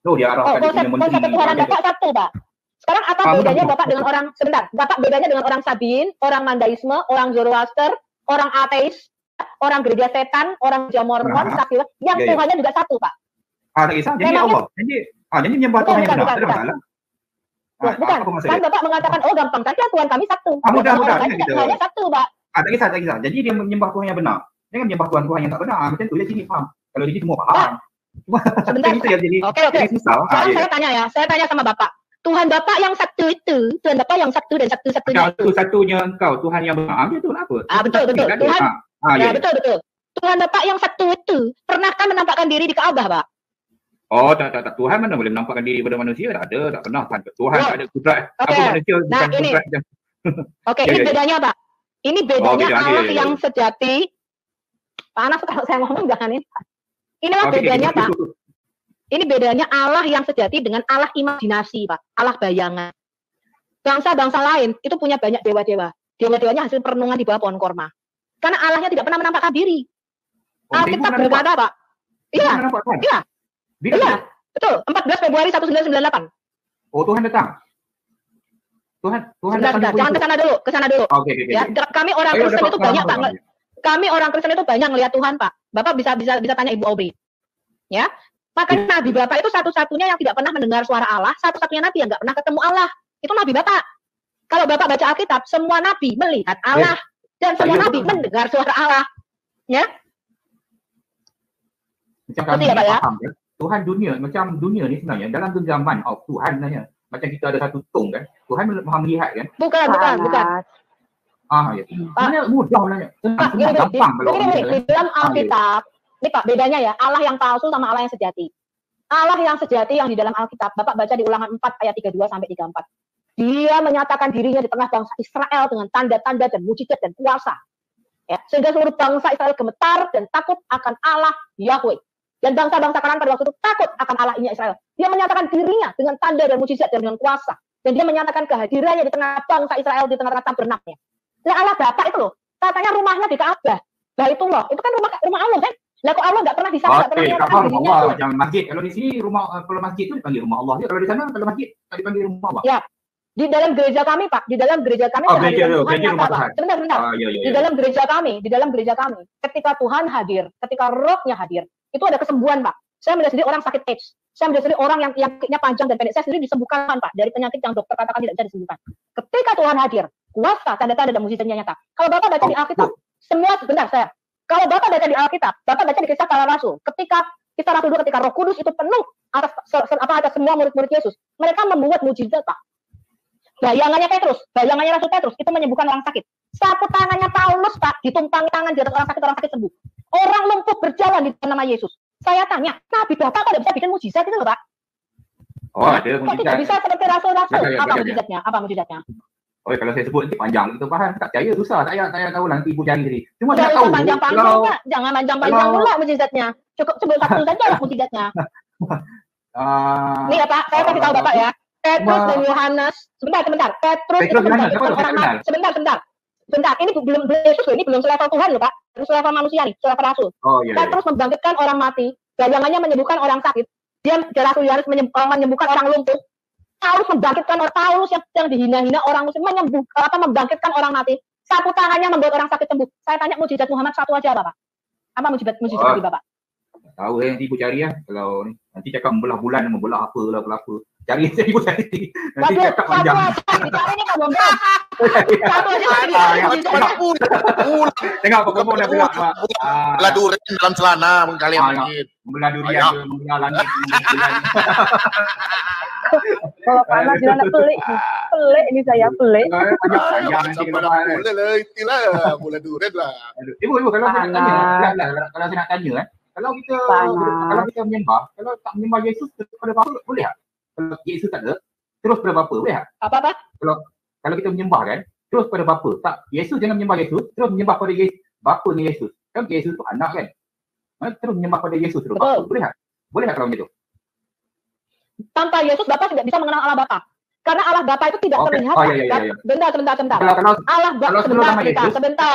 So dia arahkan konsep ketuhanan Bapak satu, Pak. Sekarang apa bedanya Bapak dengan orang sebentar? Bapak bedanya dengan orang Sabin, orang Mandaisme, orang Zoroaster, orang ateis, orang gereja setan, orang Mormon, yang Tuhannya juga satu, Pak. Tak kisah. Jadi Allah. Jadi menyembah Tuhan yang benar. Ada masalah. Bukan. Kan Bapak mengatakan, oh gampang saja Tuhan kami satu. Mudah-mudah. Tuhannya satu, Pak. Tak kisah. Jadi dia menyembah Tuhan yang benar. Jangan menyembah Tuhan yang tak benar. Macam tu. Dia sini faham. Kalau di sini semua faham. Sebentar. Oke. Saya tanya sama Bapak. Tuhan Bapak yang satu itu, Tuhan Bapak yang satu dan satu-satunya itu. Satu-satunya engkau, Tuhan yang benar. Itu kenapa? Betul. Tuhan. Betul. Tuhan Bapak yang satu itu, pernahkah menampakkan diri di Ka'bah, Pak? Oh, tak. Tuhan mana boleh menampakkan diri pada manusia? Tak ada, tak pernah. Tuhan ada kudrat. Apa manusia bukan kudrat. Oke, ini bedanya, Pak. Ini bedanya Allah yang sejati. Pak Anas, kalau saya ngomong jangan ini, Pak. Inilah bedanya, Pak. Ini bedanya Allah yang sejati dengan Allah imajinasi, Pak. Allah bayangan. Bangsa-bangsa lain itu punya banyak dewa-dewa. Dewa-dewanya hasil perenungan di bawah pohon korma. Karena Allahnya tidak pernah menampakkan diri. Alkitab berkata, Pak. Iya, iya, iya, betul. 14 Februari 1998. Oh, Tuhan datang. Tuhan Sebentar, jangan ke sana dulu. Oke. Ya, kami orang Kristen itu banyak, Pak. Kami orang Kristen itu banyak ngelihat Tuhan, Pak. Bapak bisa tanya Ibu Aubrey. Ya. Makanya Nabi Bapak itu satu-satunya yang tidak pernah mendengar suara Allah, satu-satunya Nabi yang nggak pernah ketemu Allah. Itu Nabi Bapak. Kalau Bapak baca Alkitab, semua Nabi melihat Allah dan semua Nabi mendengar suara Allah. Ya. Macam kami paham kan? Tuhan dunia ni sebenarnya dalam genggaman Tuhan sebenarnya. Macam kita ada satu tong kan. Tuhan maha melihat kan? Bukan. Ya. Sebenarnya mudah sebenarnya. Gampang kalau di dalam Alkitab, ini Pak, bedanya ya, Allah yang palsu sama Allah yang sejati. Allah yang sejati yang di dalam Alkitab, Bapak baca di Ulangan 4 ayat 32 sampai 34. Dia menyatakan dirinya di tengah bangsa Israel dengan tanda-tanda dan mujizat dan kuasa. Ya, sehingga seluruh bangsa Israel gemetar dan takut akan Allah Yahweh. Dan bangsa-bangsa Kanaan pada waktu itu takut akan Allahnya Israel. Dia menyatakan dirinya dengan tanda dan mujizat dan dengan kuasa. Dan dia menyatakan kehadirannya di tengah bangsa Israel, di tengah-tengah tabernaknya. Nah, Allah Bapa itu loh, katanya rumahnya di Ka'bah. Nah itu loh, itu kan rumah Allah kan? Lah kok Allah nggak pernah di sana, nggak pernah menyatakan dirinya Allah, tuh. macam masjid. Kalau di sini kalau masjid itu dipanggil rumah Allah. Kalau di sana kalau masjid dipanggil rumah Allah. Ya, di dalam gereja kami Pak, di dalam gereja kami gereja rumah Pak. Tuhan. Sebentar. Di dalam gereja kami, ketika Tuhan hadir, ketika Rohnya hadir, itu ada kesembuhan Pak. Saya melihat sendiri orang sakit AIDS. Saya melihat sendiri orang yang kakinya panjang dan pendek. Saya sendiri disembuhkan Pak dari penyakit yang dokter katakan tidak bisa disembuhkan. Ketika Tuhan hadir, kuasa, tanda-tanda dan mukjizatnya nyata. Kalau Bapak baca di Alkitab, semua sebentar saya. Kalau Bapak baca di Alkitab, Bapak baca di Kisah Para Rasul. Ketika Kisah Rasul 2, ketika Roh Kudus itu penuh atas semua murid-murid Yesus, mereka membuat mukjizat Pak. Bayangannya Rasul Petrus itu menyembuhkan orang sakit. Sapu tangannya Paulus Pak, ditumpangi tangan di atas orang sakit sembuh. Orang lumpuh berjalan di dalam nama Yesus. Saya tanya, Nabi Bapak kok tidak bisa bikin mukjizat itu loh Pak? Oh, ada kok mukjizat. tidak bisa seperti Rasul-Rasul? Apa mukjizatnya? Apa mujizatnya? Oh, kalau saya sebut nanti panjang itu faham tak percaya susah. Saya tahu nanti ibu cari sendiri. Cuma saya tahu panjang-panjang Pak. Jangan panjang-panjang pula mukjizatnya. Cukup sebut satu saja lah mukjizatnya. Nih ya Pak, saya kasih tahu Bapak ya. Petrus dan Yohanes. Sebentar. Petrus itu membangkitkan orang mati. Sebentar. Ini belum Yesus loh. Ini belum selevel Tuhan loh Pak. Belum selevel manusia nih, selevel Rasul. Petrus membangkitkan orang mati. Bayangannya menyembuhkan orang sakit. Dia Rasul Yohanes menyembuhkan orang lumpuh. Paulus membangkitkan Paulus yang dihina-hina orang muslim membangkitkan orang mati. Sapu tangannya membuat orang sakit sembuh. Saya tanya mujizat Muhammad satu aja Bapak. Apa mujizat Nabi Bapak? Tahu nanti ibu cari ya. Kalau nanti cakap membelah bulan, membelah apa. Cari saya ibu cari. Nanti cakap panjang. Dicari ini kamu satu aja. Tengok kamu dah bilang Belah durian dalam celana kalian sedikit. Membelah durian, membelah langit, membelah Kalau panas dia nak pelik ini saya pelik. Panjang nanti Boleh itulah bola durian lah. Ibu kalau saya nak tanya, kalau saya nak tanya kalau kita menyembah, kalau tak menyembah Yesus kepada Bapa boleh tak? Kalau Yesus tak ada, terus kepada Bapa boleh tak? Apa? Kalau kita menyembah kan, terus kepada Bapa. Tak, Yesus jangan menyembah Yesus, terus menyembah pada Bapa ni Yesus. Kan Yesus tu anak kan? Terus menyembah pada Yesus terus Bapa. Boleh tak? Boleh tak kalau macam tu? Tanpa Yesus Bapak tidak bisa mengenal Allah Bapa. Karena Allah Bapa itu tidak terlihat. Iya. Bentar. Allah Bapa sebentar.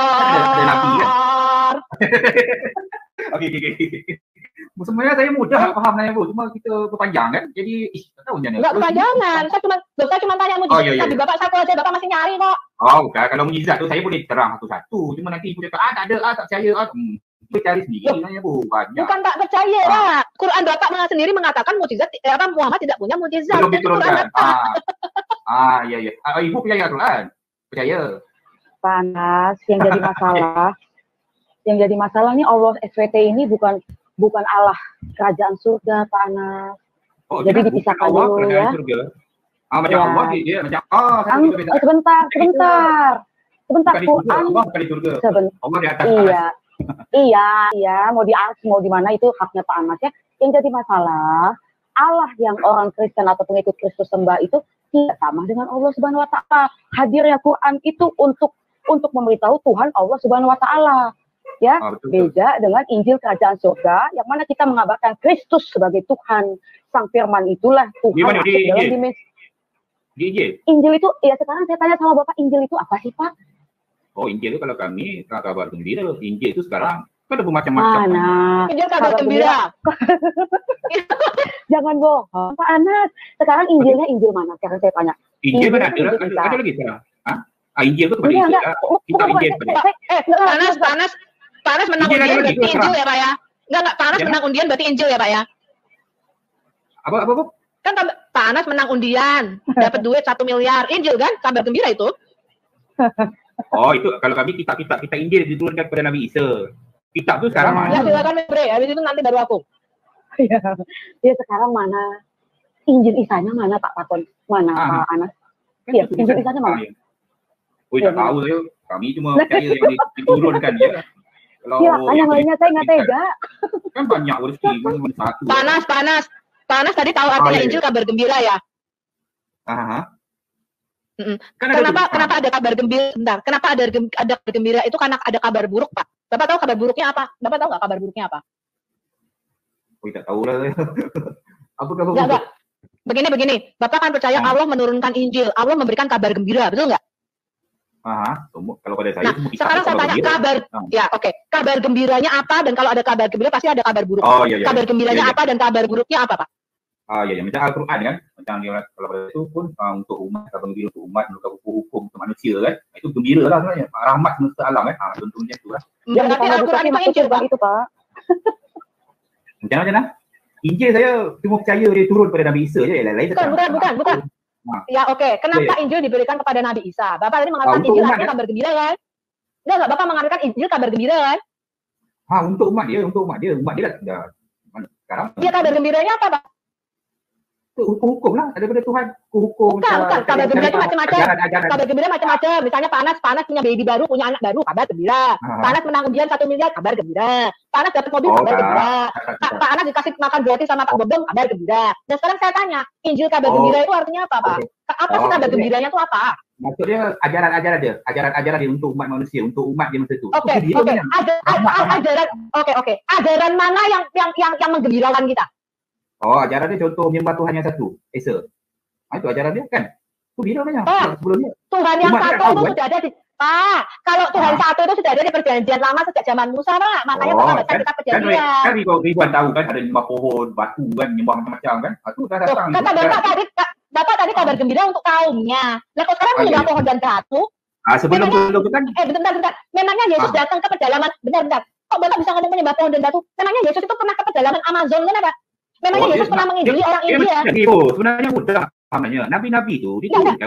Okey. Sebenarnya saya mudah faham nanya Bu, cuma kita berpanjang kan. Jadi tak tahu macam mana. Enggak kepanjangan. Saya cuma tanya mujizat Nabi Bapak satu aja, Bapak masih nyari kok. Oh, bukan. Kalau mujizat tu saya boleh terang satu-satu. Cuma nanti ibu cakap tak ada, tak percaya. Kita cari sendiri nanya Bu, banyak. Bukan tak percaya lah. Quran Bapak sendiri mengatakan mujizat Muhammad tidak punya mujizat. Belum diturunkan. Ya. Ibu percaya Quran? Percaya. Panas yang jadi masalah. Yang jadi masalah nih Allah SWT ini bukan Allah kerajaan surga Panas. Oh, jadi dipisahkan dulu ya. Macam Allah dia macam sebentar. Quran bukan di surga. Allah di atas. Iya, mau di mana itu haknya Pak Anas ya. Yang jadi masalah Allah yang orang Kristen atau pengikut Kristus sembah itu tidak sama dengan Allah Subhanahu wa taala. Hadirnya Quran itu untuk memberitahu Tuhan Allah Subhanahu wa taala. Ya, betul. beda dengan Injil Kerajaan Surga yang mana kita mengabarkan Kristus sebagai Tuhan. Sang Firman itulah Tuhan Gimana masuk di dalam Injil? dimensi. Di Injil. Injil itu, ya sekarang saya tanya sama Bapak, Injil itu apa sih Pak? Oh, Injil itu kalau kami kabar gembira. Injil itu sekarang kan ada bermacam-macam. Mana? Injil kabar gembira. Jangan bohong, Pak Anas. Sekarang Injilnya Injil mana? Sekarang saya tanya. Injil kan Injil itu Injil ada lagi sekarang. Hah? Injil itu kepada Enggak, Isa. enggak. Kita Injil kepada. Panas menang Injil ada undian lagi, berarti Injil ya Pak ya? Enggak, Panas Ya. menang undian berarti Injil ya Pak ya? Apa? Kan Panas menang undian, dapat duit 1 miliar. Injil kan? Kabar gembira itu. Oh, itu kalau kami kita Injil diturunkan kepada Nabi Isa. Kitab itu sekarang Ya mana? silakan Bre, habis itu nanti baru aku. Ya sekarang mana? Injil Isanya mana Pak Paton? Mana Pak Anas? Kan Iya, itu Injil tulisan. Isanya mana? Ya. Oh, tak tahu saya. Kami cuma percaya yang diturunkan ya. Kalau Iya, yang lainnya saya nggak tega. Kan banyak rezeki, bukan satu. Panas tadi tahu artinya iya. Injil kabar gembira ya. Aha. Mm-mm. Kan ada Kenapa ada kabar gembira? Bentar, kenapa ada kabar gembira itu karena ada kabar buruk, Pak? Bapak tahu kabar buruknya apa? Bapak tahu nggak kabar buruknya apa? Oh, tak tahu lah. Apa kabar Enggak. Begini. Bapak kan percaya Allah menurunkan Injil, Allah memberikan kabar gembira, betul nggak? Aha, kalau pada saya Nah, itu sekarang saya tanya kabar, ya oke, kabar gembiranya apa? Dan kalau ada kabar gembira pasti ada kabar buruk. Oh iya. Kabar gembiranya apa dan kabar buruknya apa, Pak? Iya, macam Al-Quran kan, macam dia kalau pada itu pun untuk umat, kabar gembira untuk umat, menurut hukum untuk manusia kan, itu gembira lah sebenarnya, rahmat semesta alam kan, contohnya itu lah. Yang Berarti ditambah Al-Quran besarnya itu maksudnya Injil, Pak? bukan itu Pak. Macam mana? Injil saya cuma percaya dia turun pada Nabi Isa je, yang lain Bukan. Ya oke, kenapa Injil diberikan kepada Nabi Isa? Bapak tadi mengatakan untuk Injil umat, artinya kan? kabar gembira kan? Enggak, Bapak mengatakan Injil kabar gembira kan? Untuk umat dia dah sekarang. Iya, kabar gembiranya apa, Pak? Hukum lah, daripada Tuhan hukum. Bukan, kabar gembira itu macam-macam. Ajaran. Kabar gembira macam-macam. Misalnya Panas punya baby baru, punya anak baru, kabar gembira. Panas menang undian 1 miliar, kabar gembira. Panas dapat mobil, kabar gembira. Pak Anas dikasih makan gratis sama Pak Bobong, kabar gembira. Dan sekarang saya tanya, Injil kabar gembira itu artinya apa, Pak? Apa sih kabar gembiranya itu apa? Maksudnya ajaran dia untuk umat manusia, untuk umat dia masa itu. Oke. Ajaran mana yang menggembirakan kita? Oh, ajaran dia contoh menyembah Tuhan yang satu, Esa. Itu ajaran dia kan? Itu bila banyak sebelumnya. Tuhan yang Umat satu itu sudah ada di Pak. Kalau Tuhan satu itu sudah ada di perjanjian lama sejak zaman Musa, Pak. Makanya Bapak baca kitab perjanjian. Kan ribuan tahun kan ada nyembah pohon, batu kan, nyembah macam-macam kan. Itu dah datang. Bapak tadi kabar gembira untuk kaumnya. Lah kok sekarang menyembah pohon dan batu? Sebelum itu kan. Bentar. Memangnya Yesus datang ke pedalaman, bentar. Kok Bapak bisa ngomong menyembah pohon dan batu? Memangnya Yesus itu pernah ke pedalaman Amazon kan apa? Memangnya Yesus pernah menginjili orang India? Sebenarnya mudah namanya. Nabi-nabi itu diturunkan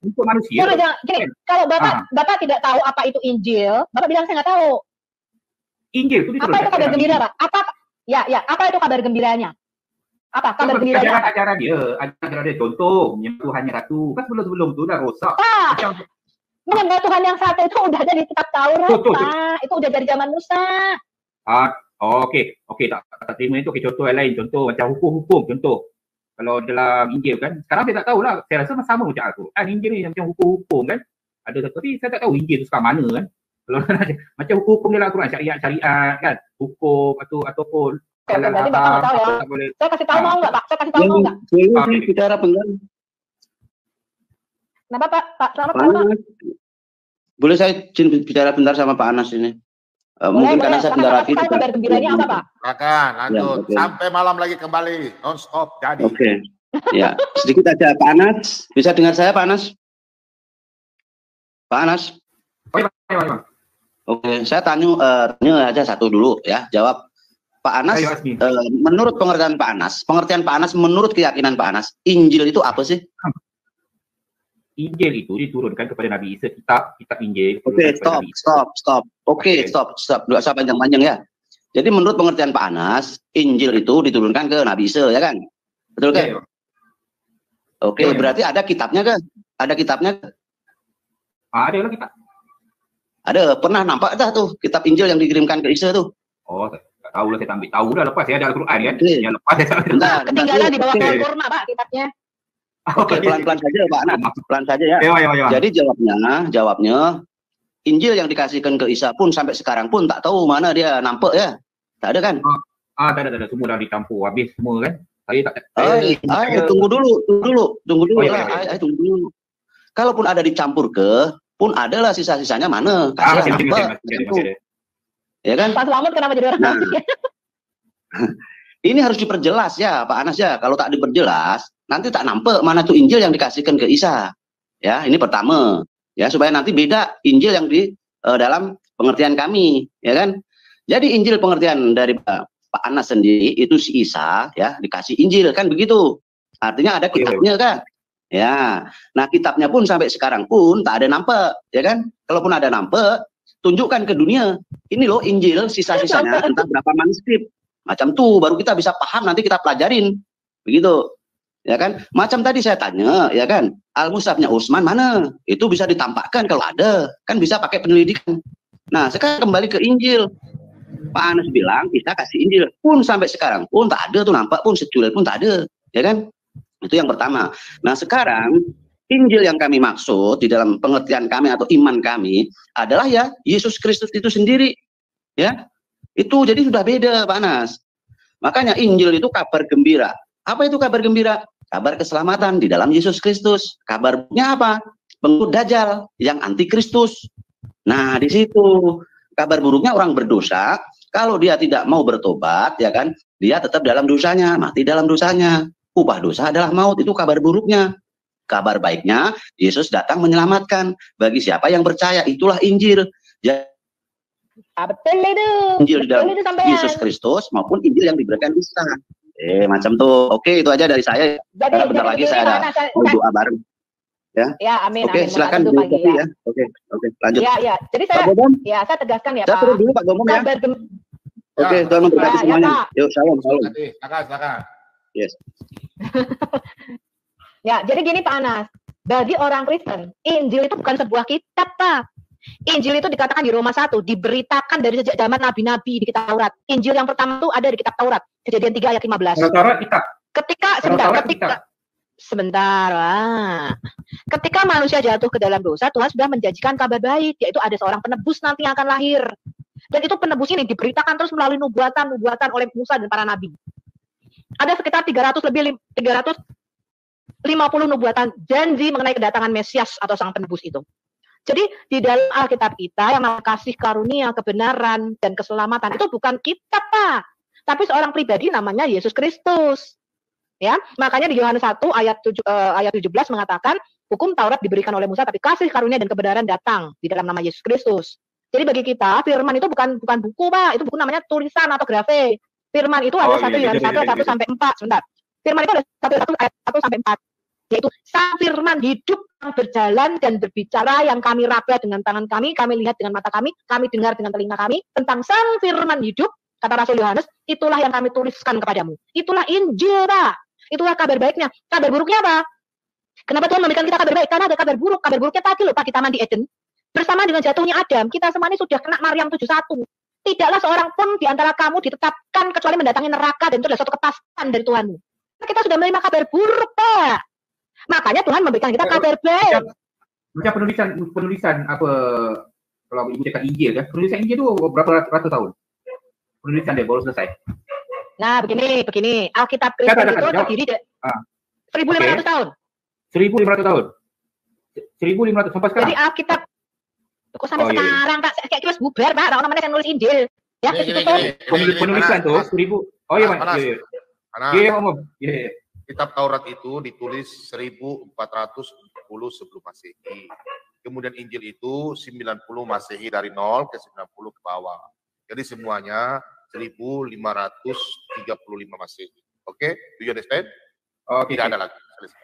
untuk manusia. Gini, kalau Bapak tidak tahu apa itu Injil, Bapak bilang saya nggak tahu. Injil itu apa itu kabar gembira, Pak? Apa itu kabar gembiranya? Apa kabar gembiranya? Ajaran dia contoh menyembah Tuhan yang satu. Kan sebelum itu dah rosak. Menyembah Tuhan yang satu itu udah ada di kitab Taurat, Pak. Itu udah dari zaman Musa. Okey, tak terima itu. Contoh yang lain, contoh macam hukum-hukum, contoh. Kalau dalam Injil kan, sekarang saya tak tahulah. Saya rasa sama macam Al-Quran. Injil ni macam hukum-hukum kan. Ada tapi saya tak tahu Injil tu sekarang mana kan. Kalau macam hukum dalam Al-Quran, syariat kan, hukum ataupun berarti Bapak tak tahu ya. Saya kasih tahu mau enggak, Pak? Saya kasih tahu mau enggak? Boleh bicara benar. Kenapa, Pak? Selamat Pak. Boleh saya bicara bentar sama Pak Anas ini? Mungkin karena saya bentar lagi. Kabar gembiranya apa, Pak? Silakan lanjut. Ya, sampai malam lagi kembali non stop jadi. Oke. Ya, sedikit aja Pak Anas. Bisa dengar saya Pak Anas? Pak Anas? Oke, saya tanya aja satu dulu ya. Jawab Pak Anas. Menurut pengertian Pak Anas, menurut keyakinan Pak Anas, Injil itu apa sih? Injil itu diturunkan kepada Nabi Isa, kitab Injil. Oke, stop. Oke, stop. Dua usah panjang-panjang ya. Jadi menurut pengertian Pak Anas, Injil itu diturunkan ke Nabi Isa, ya kan? Betul kan? Oke, berarti ada kitabnya kan? Ada kitabnya? Ada lah kitab. Ada, pernah nampak dah tuh kitab Injil yang dikirimkan ke Isa tuh? Oh, tak tahu lah, saya tahu dah lepas saya ada Al-Quran kan. Yang lepas saya ketinggalan di bawah pohon kurma, Pak, kitabnya. Oke, pelan-pelan saja Pak Anas, pelan saja ya. Ya. Jadi jawabnya Injil yang dikasihkan ke Isa pun sampai sekarang pun tak tahu mana dia nampak ya. Tak ada kan? Tak ada. Semua dah dicampur. Habis semua kan. Saya tak. Tunggu dulu ya. tunggu dulu. Kalaupun ada dicampur pun adalah sisa-sisanya mana? Kasih nampak. Ya kan? Pak Selamat kenapa jadi orang kafir? Ini harus diperjelas ya Pak Anas ya. Kalau tak diperjelas, nanti tak nampak mana tuh Injil yang dikasihkan ke Isa. Ya, ini pertama. Ya, supaya nanti beda Injil yang di dalam pengertian kami, ya kan? Jadi Injil pengertian dari Pak Anas sendiri itu si Isa ya dikasih Injil kan begitu. Artinya ada kitabnya kan? Ya. Nah, kitabnya pun sampai sekarang pun tak ada nampak, ya kan? Kalaupun ada nampak, tunjukkan ke dunia. Ini loh Injil sisa-sisanya entah berapa manuskrip. Macam tuh baru kita bisa paham, nanti kita pelajarin. Begitu. Ya kan? Macam tadi saya tanya, ya kan? Al-Mushafnya Utsman mana? Itu bisa ditampakkan kalau ada. Kan bisa pakai penyelidikan. Nah, sekarang kembali ke Injil. Pak Anas bilang kita kasih Injil. Pun sampai sekarang pun tak ada tuh, nampak pun secuil pun tak ada. Ya kan? Itu yang pertama. Nah, sekarang Injil yang kami maksud di dalam pengertian kami atau iman kami adalah ya Yesus Kristus itu sendiri. Ya. Itu jadi sudah beda Pak Anas. Makanya Injil itu kabar gembira. Apa itu kabar gembira? Kabar keselamatan di dalam Yesus Kristus. Kabarnya apa? Pengikut Dajjal yang anti Kristus. Nah, di situ kabar buruknya orang berdosa, kalau dia tidak mau bertobat, ya kan, dia tetap dalam dosanya, mati dalam dosanya. Upah dosa adalah maut, itu kabar buruknya. Kabar baiknya, Yesus datang menyelamatkan. Bagi siapa yang percaya, itulah Injil. Ya, betul itu. Injil di dalam sampean. Yesus Kristus maupun Injil yang diberikan Isa. Macam tuh. Oke, itu aja dari saya. Jadi, bentar lagi saya ada doa bareng. Ya, amin. Oke, silakan Bu Kopi ya. Oke, lanjut. Ya. Jadi saya, Pak Gomom, saya tegaskan ya saya Pak. turun dulu Pak Gomom ya. Oke, Tuhan memberkati semuanya. Yuk, salam. Silakan. Yes. Ya, jadi gini Pak Anas. Bagi orang Kristen, Injil itu bukan sebuah kitab, Pak. Injil itu dikatakan di Roma 1, diberitakan dari sejak zaman nabi-nabi di kitab Taurat. Injil yang pertama itu ada di kitab Taurat, Kejadian 3 ayat 15. Taurat kitab. Sebentar. Ketika manusia jatuh ke dalam dosa, Tuhan sudah menjanjikan kabar baik, yaitu ada seorang penebus nanti yang akan lahir. Dan itu penebus ini diberitakan terus melalui nubuatan oleh Musa dan para nabi. Ada sekitar 350 nubuatan janji mengenai kedatangan Mesias atau sang penebus itu. Jadi di dalam Alkitab kita yang namanya kasih karunia, kebenaran, dan keselamatan itu bukan kitab, Pak. Tapi seorang pribadi namanya Yesus Kristus. Ya, makanya di Yohanes 1 ayat 17 mengatakan hukum Taurat diberikan oleh Musa, tapi kasih karunia dan kebenaran datang di dalam nama Yesus Kristus. Jadi bagi kita firman itu bukan buku, Pak. Itu buku namanya tulisan atau grafe. Firman itu ada 1 Yohanes 1 ayat 1 sampai 4. Sebentar. Firman itu ada 1 ayat 1 sampai 4. Yaitu sang firman hidup yang berjalan dan berbicara yang kami raba dengan tangan kami lihat dengan mata kami dengar dengan telinga kami tentang sang firman hidup, kata Rasul Yohanes, itulah yang kami tuliskan kepadamu. Itulah Injil, Pak. Itulah kabar baiknya. Kabar buruknya apa? Kenapa Tuhan memberikan kita kabar baik? Karena ada kabar buruk. Kabar buruknya tadi loh, Pak, di Taman di Eden. Bersama dengan jatuhnya Adam, kita semua ini sudah kena Maryam 71. Tidaklah seorang pun di antara kamu ditetapkan kecuali mendatangi neraka, dan itu adalah suatu kepastian dari Tuhanmu. Nah, kita sudah menerima kabar buruk, Pak. Makanya Tuhan memberikan kita kabar baik. Macam penulisan apa, kalau ibu cakap Injil ya, penulisan Injil itu berapa ratus tahun? Penulisan dia baru selesai. Nah, begini. Alkitab Kristen itu terdiri dari 1.500 tahun. 1.500 tahun. 1.500 sampai sekarang. Jadi Alkitab kok sampai sekarang, Pak? Kayak kita bubar, Pak. Orang namanya yang nulis Injil. Ya, penulisan tuh 1.000. Oh iya, Pak. Iya, Om. Iya. Kitab Taurat itu ditulis 1470 sebelum Masehi. Kemudian Injil itu 90 Masehi, dari 0 ke 90 ke bawah. Jadi semuanya 1535 Masehi. Oke? Do you understand? Tidak ada lagi.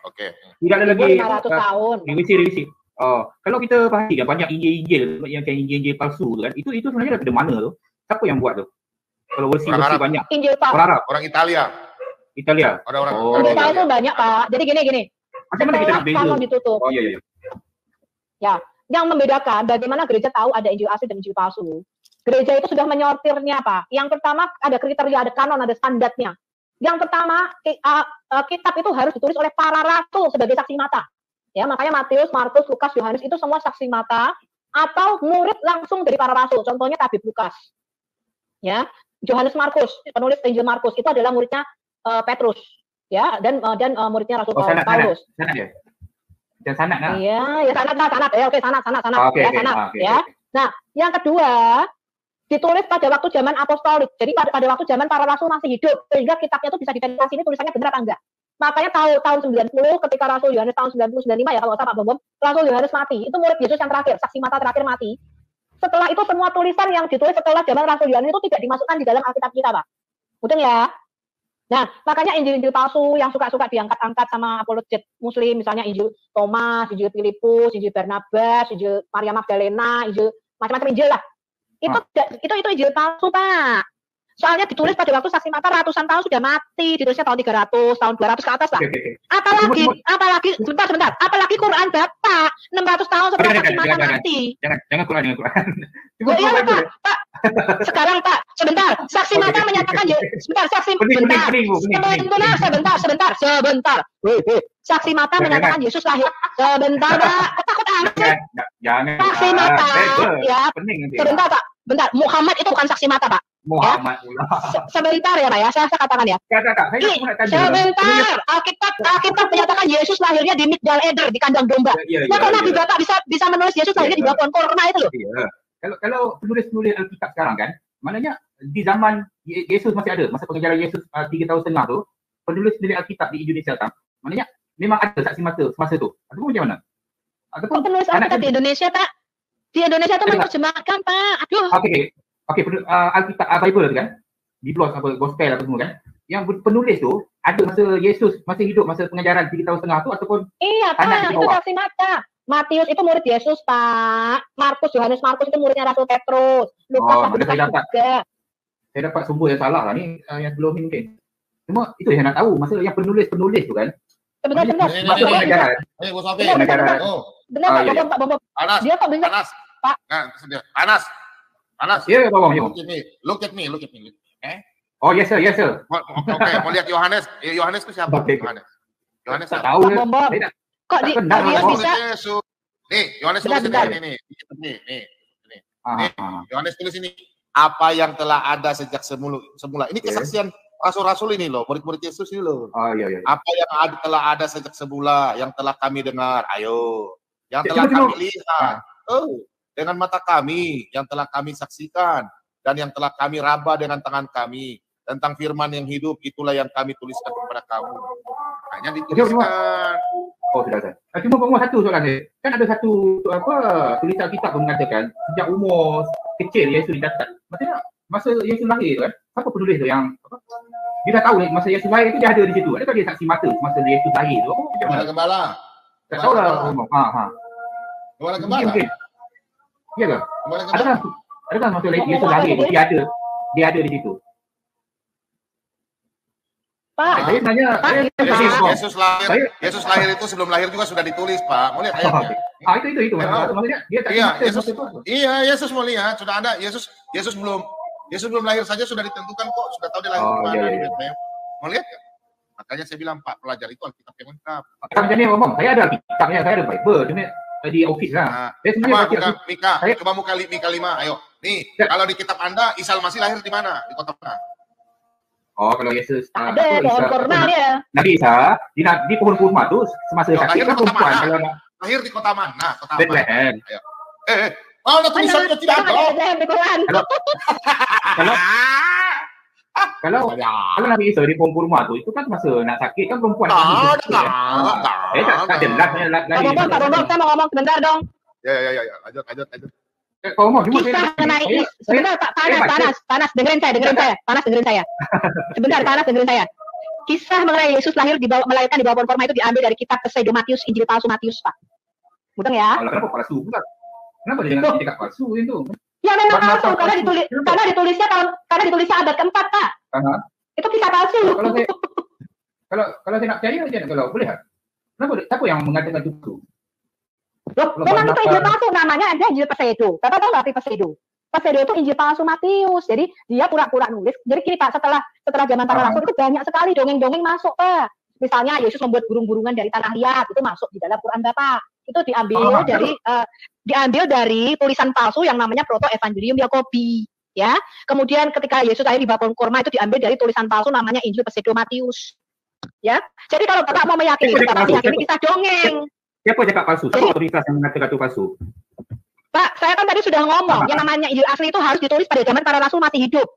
Oke. Tidak ada lagi 500 tahun. Revisi. Kalau kita perhatikan banyak Injil yang kayak Injil palsu kan, itu sebenarnya dari mana tu? Siapa yang buat tu? Kalau versi banyak. Injil palsu. Orang Arab. Orang Italia. Ada orang. Injil palsu banyak, Pak. Jadi gini. Setelah kanon ditutup. Oh iya. Ya, yang membedakan bagaimana gereja tahu ada Injil asli dan Injil palsu. Gereja itu sudah menyortirnya, Pak. Yang pertama ada kriteria, ada kanon, ada standarnya. Yang pertama, kitab itu harus ditulis oleh para rasul sebagai saksi mata. Ya, makanya Matius, Markus, Lukas, Yohanes itu semua saksi mata atau murid langsung dari para rasul. Contohnya Tabib Lukas, ya, Yohanes Markus, penulis Injil Markus itu adalah muridnya Petrus, ya, dan muridnya Rasul Paulus. Sanad ya. Dan sanad kan? Iya, ya sanad. Ya, oke, sanad. Ya. Nah, yang kedua, ditulis pada waktu zaman apostolik. Jadi pada waktu zaman para rasul masih hidup, sehingga kitabnya itu bisa diverifikasi ini tulisannya benar apa enggak. Makanya tahun 90 ketika Rasul Yohanes tahun 90-95 ya kalau salah Pak Bom, Rasul Yohanes mati. Itu murid Yesus yang terakhir, saksi mata terakhir mati. Setelah itu semua tulisan yang ditulis setelah zaman Rasul Yohanes itu tidak dimasukkan di dalam Alkitab kita, Pak. Betul ya? Nah, makanya Injil-Injil palsu yang suka-suka diangkat-angkat sama apologet Muslim, misalnya Injil Thomas, Injil Filipus, Injil Barnabas, Injil Maria Magdalena, Injil macam-macam Injil lah. Itu Injil palsu, Pak. Soalnya ditulis pada waktu saksi mata ratusan tahun sudah mati, ditulisnya tahun 300, tahun 200 ke atas lah. Apalagi sebentar. Apalagi Quran Bapak 600 tahun setelah saksi mata mati. Jangan Quran. Iya, Pak. Sekarang Pak, sebentar. Saksi mata menyatakan sebentar. Saksi mata menyatakan Yesus lahir. Sebentar, Pak. Takut amat. Jangan. Saksi mata, ya. Sebentar, Pak. Bentar, Muhammad itu bukan saksi mata, Pak. Muhammad. Sebentar ya, Pak ya. Saya katakan ya. Sebentar. Alkitab menyatakan Yesus lahirnya di Migdal Eder, di kandang domba. Nah, kalau Nabi Bapak bisa menulis Yesus lahirnya di bawah pohon korma itu loh. Iya. Kalau penulis Alkitab sekarang kan, maknanya di zaman Yesus masih ada, masa pengajaran Yesus 3,5 tahun tu, penulis Alkitab di Indonesia kan, maknanya memang ada saksi mata semasa tu. Ataupun macam mana? Ataupun penulis Alkitab di Indonesia, Pak. Di Indonesia itu menerjemahkan, Pak. Aduh. Oke, Alkitab Bible tu kan, di blog apa gospel apa semua kan, yang penulis tu ada masa Yesus masih hidup, masa pengajaran 3,5 tahun tu ataupun iya, Pak, itu saksi mata. Matius itu murid Yesus, Pak. Yohanes Markus itu muridnya Rasul Petrus. Lukas juga. Saya dapat sumber yang salah lah ni, yang sebelum ni mungkin. Cuma itu yang nak tahu, masa yang penulis tu kan. Benar. Benar, Pak Bom. Dia kok bisa, Pak. Panas. Ya, Bom. Look at me. Okay? Oh, yes sir. Oke, mau lihat Yohanes. Yohanes itu siapa? Yohanes tak tahu. Kok dia bisa? Nih, Yohanes tulis ini. Nih. Yohanes tulis ini. Apa yang telah ada sejak semula. Ini kesaksian rasul-rasul ini loh, murid-murid Yesus ini loh. Oh iya. Apa yang telah ada sejak semula, yang telah kami dengar. Ayo. Yang telah kami lihat. Dengan mata kami, yang telah kami saksikan, dan yang telah kami raba dengan tangan kami. Tentang firman yang hidup, itulah yang kami tuliskan kepada kamu. Hanya dituliskan. Oh, sudah. Cuma satu soalan ni. Kan ada satu tulisan kitab pun mengatakan sejak umur kecil Yesus didapat. Maksudnya masa Yesus lahir tu kan, siapa penulis tu yang dia dah tahu ni masa Yesus lahir tu dia ada di situ. Adakah dia saksi mata masa Yesus lahir tu? Gembala. Tak tahu lah. Gembala. Ya ke? Adakah masa Yesus lahir tu dia ada di situ? Pak, saya tanya, Yesus lahir itu sebelum lahir juga sudah ditulis, Pak. Mau lihat ayatnya? Itu. Maksudnya dia tak Yesus mau lihat, sudah ada. Yesus belum lahir saja sudah ditentukan kok, sudah tahu dia lahir di mana di Bethlehem. Mau lihat? Makanya saya bilang, Pak, pelajari itu Alkitab yang lengkap. Macam ni ngomong, saya ada Alkitabnya, saya ada Bible, cuma di office lah. Coba buka Mika 5, ayo. Nih, kalau di kitab Anda, Isa Al-Masih lahir di mana? Di kota mana? Oh, kalau Yesus ada pohon kurma dia. Nabi Isa di pohon kurma tu semasa sakit kan perempuan. Kalau lahir di kota mana? Kota Bethlehem. Ada tulisannya tidak ada. Kalau Nabi Isa di pohon kurma tu itu kan masa nak sakit kan perempuan. Tak jelas lagi. Pak Bom, saya mau ngomong sebentar dong. Ya, lanjut. Kau ngomong cuma kisah mengenai sebentar Pak, panas dengerin saya. Sebentar, panas dengerin saya. Kisah mengenai Yesus melahirkan di bawah pohon korma itu diambil dari kitab pseudo Matius, Injil palsu Matius, Pak. Mudeng ya? Kenapa palsu? Kenapa dia jangan cakap palsu itu? Ya memang palsu karena ditulisnya abad keempat, Pak. Itu kisah palsu. Kalau saya nak percaya macam kalau boleh tak? Kenapa? Siapa yang mengatakan itu? Memang itu Injil palsu, namanya ada Injil pseudo. Bapak tahu nggak arti pseudo? Pseudo itu Injil palsu Matius. Jadi dia pura-pura nulis. Jadi gini Pak, setelah zaman para rasul itu banyak sekali dongeng-dongeng masuk, Pak. Misalnya Yesus membuat burung-burungan dari tanah liat, itu masuk di dalam Quran Bapak. itu diambil dari tulisan palsu yang namanya Proto Evangelium Yakobi, ya. Kemudian ketika Yesus lahir di babon kurma itu diambil dari tulisan palsu namanya Injil Pseudo Matius, ya. Jadi kalau Bapak mau meyakini, Bapak meyakini kisah dongeng. Siapa cakap palsu? Siapa otoritas yang mengatakan itu palsu? Pak, saya kan tadi sudah ngomong, yang namanya Injil asli itu harus ditulis pada zaman para rasul masih hidup.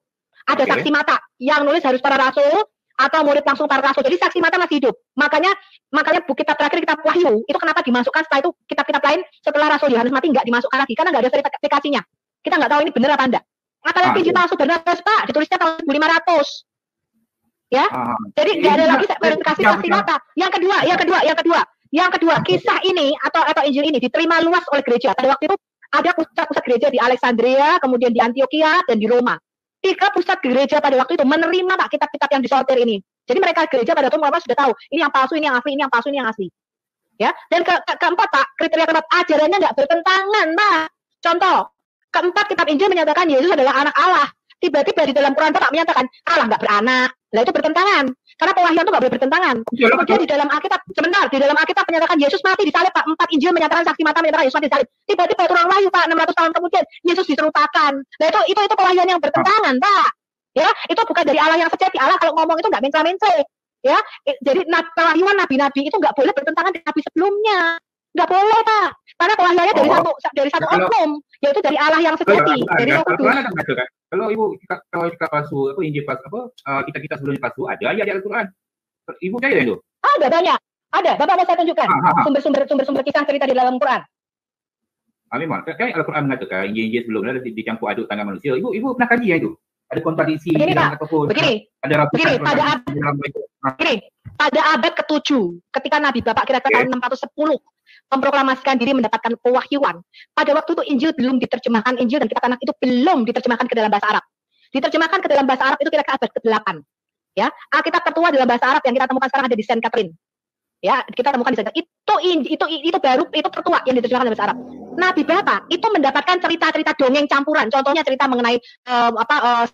Ada saksi mata, yang nulis harus para rasul atau murid langsung para rasul. Jadi saksi mata masih hidup. Makanya buku kitab terakhir, kitab Wahyu, itu kenapa dimasukkan setelah itu kitab-kitab lain setelah Rasul Yohanes mati nggak dimasukkan lagi karena nggak ada verifikasinya. Kita nggak tahu ini benar apa enggak. Apalagi Injil palsu Barnabas, Pak, ditulisnya tahun 1500. Ya. Jadi nggak ada lagi verifikasi saksi mata. Yang kedua, kisah ini atau Injil ini diterima luas oleh gereja. Pada waktu itu ada pusat-pusat gereja di Alexandria, kemudian di Antioquia dan di Roma. 3 pusat gereja pada waktu itu menerima Pak kitab-kitab yang disortir ini. Jadi mereka gereja pada waktu itu sudah tahu ini yang palsu, ini yang asli, ini yang palsu, ini yang asli. Ya. Dan keempat Pak, kriteria keempat, ajarannya nggak bertentangan, Pak. Contoh, keempat kitab Injil menyatakan Yesus adalah anak Allah. Tiba-tiba di dalam Quran Bapak menyatakan Allah nggak beranak. Lah itu bertentangan. Karena pewahyuan itu nggak boleh bertentangan. Kemudian di dalam Alkitab menyatakan Yesus mati disalib, Pak. 4 Injil menyatakan saksi mata menyatakan Yesus mati disalib. Tiba-tiba turun wahyu, Pak, 600 tahun kemudian Yesus diserupakan. Nah itu pewahyuan yang bertentangan, Pak. Ya, itu bukan dari Allah yang sejati. Allah kalau ngomong itu nggak mencela-mencela. Ya, jadi pewahyuan nabi-nabi itu nggak boleh bertentangan dengan nabi sebelumnya. Nggak boleh, Pak. Karena pewahyuannya dari satu oknum, yaitu dari Allah yang sejati, dari Roh Kudus. Kalau Ibu palsu, Injil palsu, kita sebelumnya palsu ada ya di Al-Quran. Ibu percaya itu? Ada banyak. Ada. Bapak mau saya tunjukkan sumber-sumber kisah cerita di dalam Quran. Memang. Kan Al-Quran mengatakan Injil sebelumnya dicampur aduk tangan manusia. Ibu pernah kaji ya itu? Ada kontradiksi ataupun ada pada abad ke-7 ketika Nabi Bapak kira-kira tahun 610 memproklamasikan diri mendapatkan pewahyuan. Pada waktu itu Injil belum diterjemahkan, Injil dan kitab Tanakh itu belum diterjemahkan ke dalam bahasa Arab. Diterjemahkan ke dalam bahasa Arab itu kira-kira abad ke-8. Ya, Alkitab tertua dalam bahasa Arab yang kita temukan sekarang ada di Saint Catherine. Ya, kita temukan di sana. Itu baru itu tertua yang diterjemahkan dalam bahasa Arab. Nabi Bapak itu mendapatkan cerita-cerita dongeng campuran. Contohnya cerita mengenai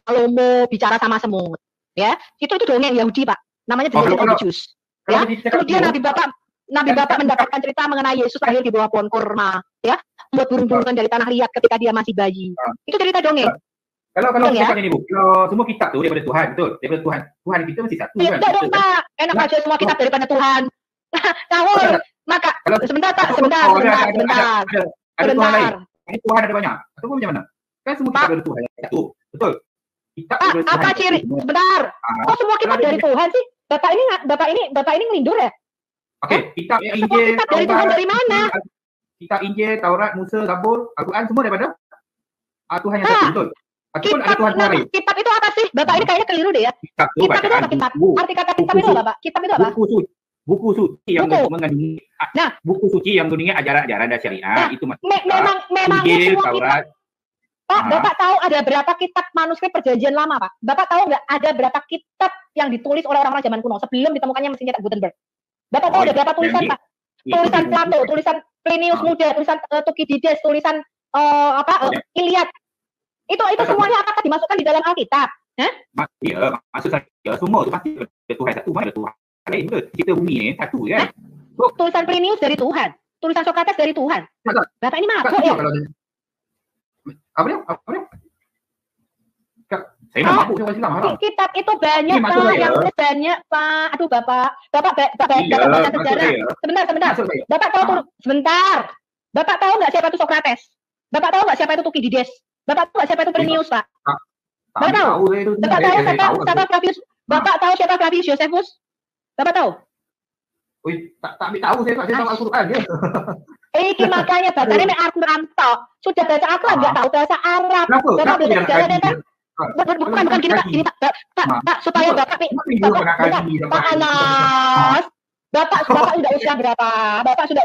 Salomo bicara sama semut. Ya, itu dongeng Yahudi, Pak. Namanya The Jus. Ya, kemudian Nabi Bapak mendapatkan cerita mengenai Yesus lahir di bawah pohon kurma, ya, membuat burung-burungan dari tanah liat ketika dia masih bayi. Itu cerita dongeng. Kalau kita ini Bu, kalau semua kitab tuh daripada Tuhan, betul? Daripada Tuhan kita masih satu. Tidak dong, Pak. Enak aja semua kitab daripada Tuhan. Tahu, maka sebentar. Ada Tuhan lain. Ini Tuhan ada banyak. Atau macam mana? Kan semua kitab dari Tuhan satu, betul? Apa ciri? Sebentar. Kok semua kitab dari Tuhan sih? Bapak ini ngelindur ya? Oke, kitab Injil, kitab dari Tuhan dari mana? Kitab Injil, Taurat, Musa, Zabur, Al-Quran semua daripada Tuhan yang satu, betul? Ataupun ada Tuhan lain. Kitab itu apa sih? Bapak ini kayaknya keliru deh ya. Kitab itu apa kitab? Arti kata kitab itu apa, Pak? Kitab itu apa? Buku suci yang mengandungi buku suci yang mengandungi ajaran-ajaran dan syariat itu memang Injil, Taurat. Pak, Bapak tahu ada berapa kitab manuskrip Perjanjian Lama, Pak? Bapak tahu nggak ada berapa kitab yang ditulis oleh orang-orang zaman kuno sebelum ditemukannya mesin cetak Gutenberg? Bapak tahu ada berapa tulisan, Pak? Tulisan Plato, tulisan Plinius Muda, tulisan Thukydides, tulisan Iliad. Itu semuanya apakah dimasukkan di dalam Alkitab? Iya, maksud saya semua itu pasti ada Tuhan satu, mana ada Tuhan lain, betul? Kita bumi ini satu kan? Tulisan Plinius dari Tuhan, tulisan Sokrates dari Tuhan. Bapak ini masuk ya? Apa dia? Saya nggak mampu saya Islam. Kitab itu banyak, Pak. Yang banyak, Pak. Aduh, Bapak baca sejarah. Sebentar. Bapak tahu sebentar. Bapak tahu nggak siapa itu Sokrates? Bapak tahu nggak siapa itu Thukydides? Bapak tahu nggak siapa itu Plinius, Pak? Bapak tahu? Bapak tahu siapa Flavius? Bapak tahu siapa Flavius Josephus? Bapak tahu? Wih, tak tahu saya tahu Al-Quran ya. Iki makanya bacanya nek Al-Quran tok. Sudah baca Al-Quran nggak tahu bahasa Arab. Bapak belajar sejarah deh, Pak. Bukan gini, Pak, supaya Bapak nih, Pak Anas, Bapak sudah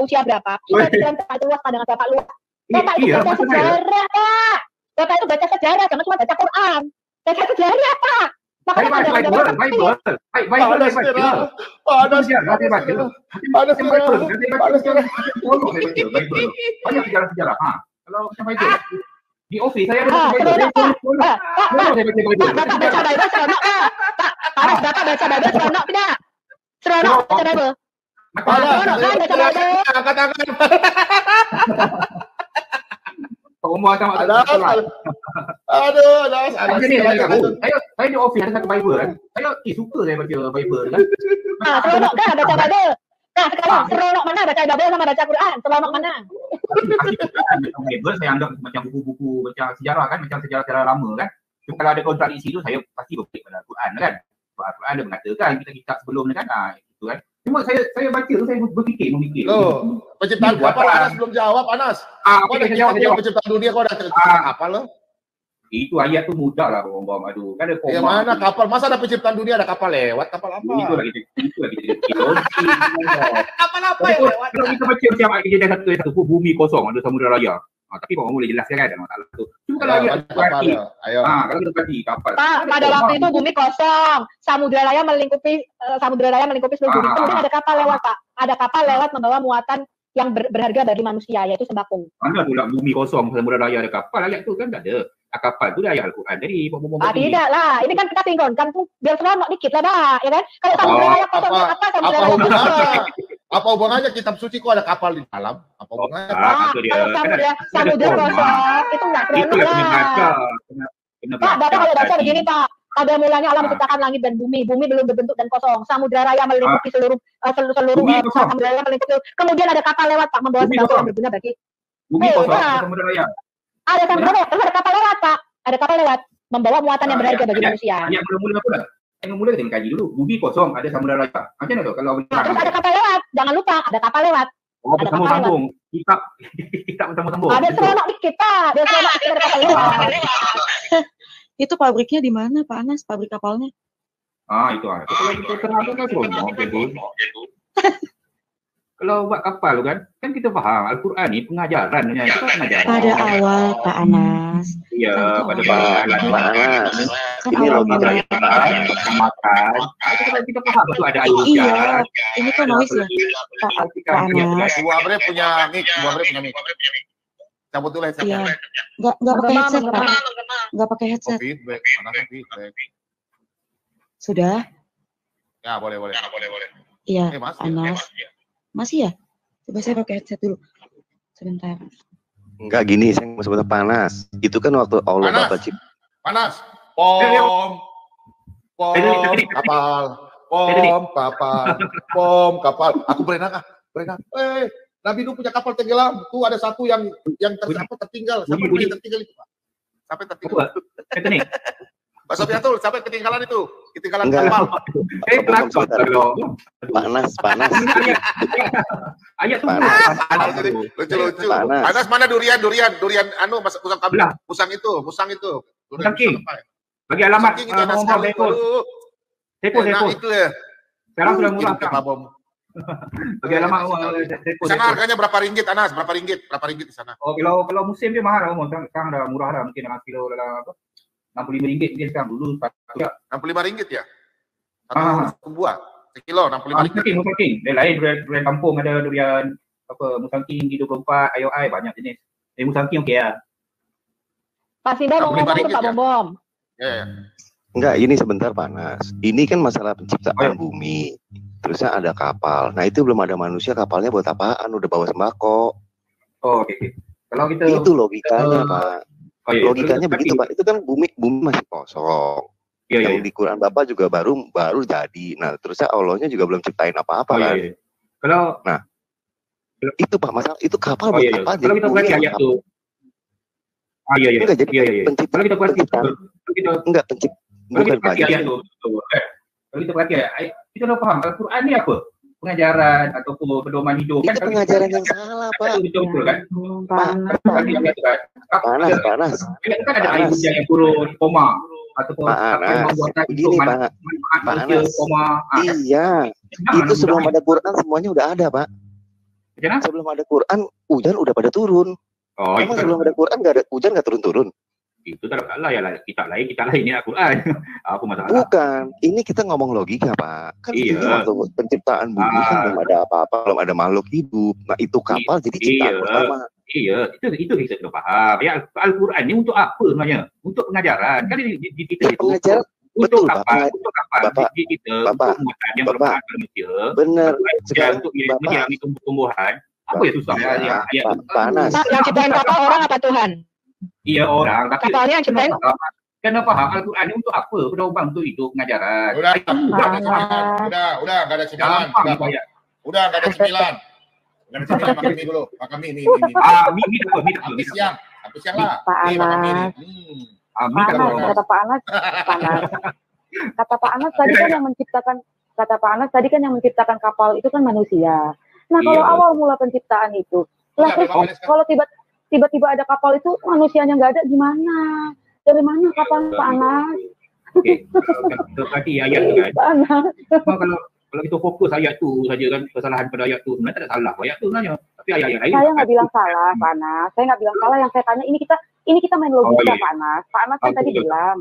usia berapa? Kita bilang Bapak luas pandangan Bapak luas. Bapak itu baca sejarah, Pak. Bapak itu baca sejarah, jangan cuma baca Quran. Baca sejarah, Pak. Di office saya ada Bapak baca Bible seronok, Pak. Bapak baca Bible seronok tidak? Seronok baca Bible. Seronok kan baca Bible? Angkat tangan. Umur sama Aduh, Anas. Saya di office ada satu Bible kan. Saya suka saya baca Bible kan. Seronok kan baca Bible? Nah, sekarang seronok mana baca Bible sama baca Quran? Seronok mana? Bible saya anggap macam buku-buku macam sejarah kan, macam sejarah-sejarah lama kan. Cuma kalau ada kontradiksi tu saya pasti berbalik pada Quran kan. Al-Quran ada mengatakan kitab sebelum ni kan. Itu kan. Cuma saya baca tu saya berfikir. Loh, penciptaan kapal Anas belum jawab, Anas. Kau dah jawab penciptaan dunia, kau dah penciptaan kapal lo. Itu ayat tu mudah lah bom aduh. Kan ada Yang mana kapal? Masa ada penciptaan dunia ada kapal lewat? Kapal apa? Itu lagi. Kapal apa yang lewat? Kalau kita baca macam ayat kejadian satu bumi kosong ada samudra raya. Tapi orang boleh jelaskan kan masalah tu. Cuma kalau ayat berarti kalau kita perhati kapal. Pada waktu itu bumi kosong, samudra raya melingkupi seluruh bumi. Kemudian ada kapal lewat, Pak. Ada kapal lewat membawa muatan yang berharga bagi manusia, yaitu sembako. Mana pula bumi kosong, samudra raya ada kapal, ayat tu kan tak ada. Kapal tu dah ayat Al-Quran jadi. Tidak lah, ini kan kita sinkronkan tuh biar seronok dikit lah, Pak. Ya kan? Kalau samudra raya kosong, apa samudra raya kosong? Apa hubungannya kitab suci kok ada kapal di dalam? Apa hubungannya? Kalau samudra kosong, itu nggak seronok lah. Pak, Bapak kalau baca begini, Pak. Pada mulanya Allah menciptakan langit dan bumi. Bumi belum berbentuk dan kosong. Samudra raya melingkupi seluruh samudra raya melingkupi. Kemudian ada kapal lewat, Pak, membawa sembako yang berguna bagi. Bumi kosong, samudra raya. Ada samudra raya, terus ada kapal lewat, Pak. Ada kapal lewat membawa muatan yang berharga bagi manusia. Yang mula-mula apa dah? Yang mula kita kaji dulu. Bumi kosong, ada samudra raya. Macam mana tu kalau terus ada kapal lewat. Jangan lupa ada kapal lewat. Oh, bersambung-sambung. Kitab bersambung-sambung. Ada seronok dikit, Pak. Ada seronok dikit ada kapal lewat. Itu pabriknya di mana, Pak Anas? Pabrik kapalnya? Itu ada. Kalau kita terang kan seronok gitu. Kalau buat kapal kan kita faham Al-Quran ni pengajarannya itu kan pengajaran. Pada awal Pak Anas. Iya, pada Pak Anas. Ini logika makan. Kita faham itu ada ayat. Iya, ini kan noise ya. Pak Anas. Dua Bre punya mic. Cabut dulu headsetnya. Iya. Enggak pakai headset, Pak. Enggak pakai headset. Feedback, mana feedback? Sudah? Ya, boleh. Iya, Anas. Masih ya? Coba saya pakai headset dulu. Sebentar. Enggak gini, saya mau sebut panas. Itu kan waktu Allah Bapa cipta. Panas. Kapal. Aku berenang. Nabi Nuh punya kapal tenggelam. Tuh ada satu yang tertinggal. Sampai tertinggal itu, Pak. Sampai tertinggal. Pak Sofiatul, sampai ketinggalan itu. Ketinggalan kapal. Panas. Ayat tu. Lucu. Panas mana durian anu musang kambing. Musang itu. Musang king. Bagi alamat Tepo. Itu ya. Sekarang sudah murah kan. Bagi alamat Tepo. Sana harganya berapa ringgit, Anas? Berapa ringgit di sana? Oh, kalau musim dia mahal, sekarang dah murah dah, mungkin dengan kilo dalam apa? RM65 mungkin sekarang dulu. RM65 ya? Satu buah. Sekilo RM65. Musang King. Dia lain durian kampung, ada durian apa Musang King G24, IOI banyak jenis. Musang King okey lah. Pak Sinda mau ngomong ke Pak Bom. Ya. Enggak, ini sebentar Panas. Ini kan masalah penciptaan bumi. Terusnya ada kapal. Nah, itu belum ada manusia, kapalnya buat apaan? Udah bawa sembako. Oh, oke. Kalau kita itu logikanya, Pak. Logikanya begitu, Pak. Itu kan bumi masih kosong. Yang di Quran Bapak juga baru jadi. Nah, terusnya Allahnya juga belum ciptain apa-apa kan. Kalau itu Pak, masalah itu kapal buat apa? Kalau kita perhati ayat itu. Enggak jadi Kalau kita perhati bukan bagi. Kalau kita perhati kita dah faham Al-Quran ni apa? Pengajaran ataupun pedoman hidup. Itu pengajaran yang salah, Pak. Betul kan? Panas. Kan ada air hujan yang turun, koma. Ataupun apa yang membuat begini, Pak. Iya. Itu sebelum ada Quran semuanya udah ada, Pak. Sebelum ada Quran, hujan udah pada turun. Emang sebelum ada Quran hujan nggak turun-turun? Itu tak salah ya, kita lain ini Al-Quran. Apa masalah? Bukan, ini kita ngomong logika, Pak. Kan waktu penciptaan bumi kan belum ada apa-apa, belum ada makhluk hidup. Nah, itu kapal jadi ciptaan pertama. Iya, itu kita sudah paham. Ya, Al-Quran ini untuk apa sebenarnya? Untuk pengajaran. Kan kita pengajaran Betul, Pak. Untuk kapal, Bapak, kita Bapak, untuk muatan yang Bapak, bermanfaat manusia, bener. dan Sekarang, untuk Bapak, menyirangi tumbuh-tumbuhan, apa yang susah ya? iya, Ayat Pak Anas. Pak, yang ciptain kapal orang apa Tuhan? Iya orang, tapi Kapalnya yang ciptain. kena faham Al-Quran ini untuk apa? Pedoman untuk itu pengajaran. Udah, nggak ada cemilan. Udah, nggak ada cemilan. Nggak ada cemilan, makan mie dulu. Makan mie. Habis siang lah. Pak Anas. Pak Anas, kata Pak Anas, kata Pak Anas tadi kan yang menciptakan, kata Pak Anas tadi kan yang menciptakan kapal itu kan manusia. Nah kalau awal mula penciptaan itu, lah terus kalau tiba-tiba ada kapal itu manusianya nggak ada, gimana? Dari mana kapal Pak Anas? Oke, berarti ayat tu kan. Pak Anas. Kalau kita fokus ayat tu saja kan, kesalahan pada ayat tu sebenarnya tak ada salah ayat tu sebenarnya. Tapi ayat-ayat lain. Saya nggak bilang salah, Pak Anas. Saya nggak bilang salah. Yang saya tanya ini kita main logika, Pak Anas. Pak Anas kan tadi bilang.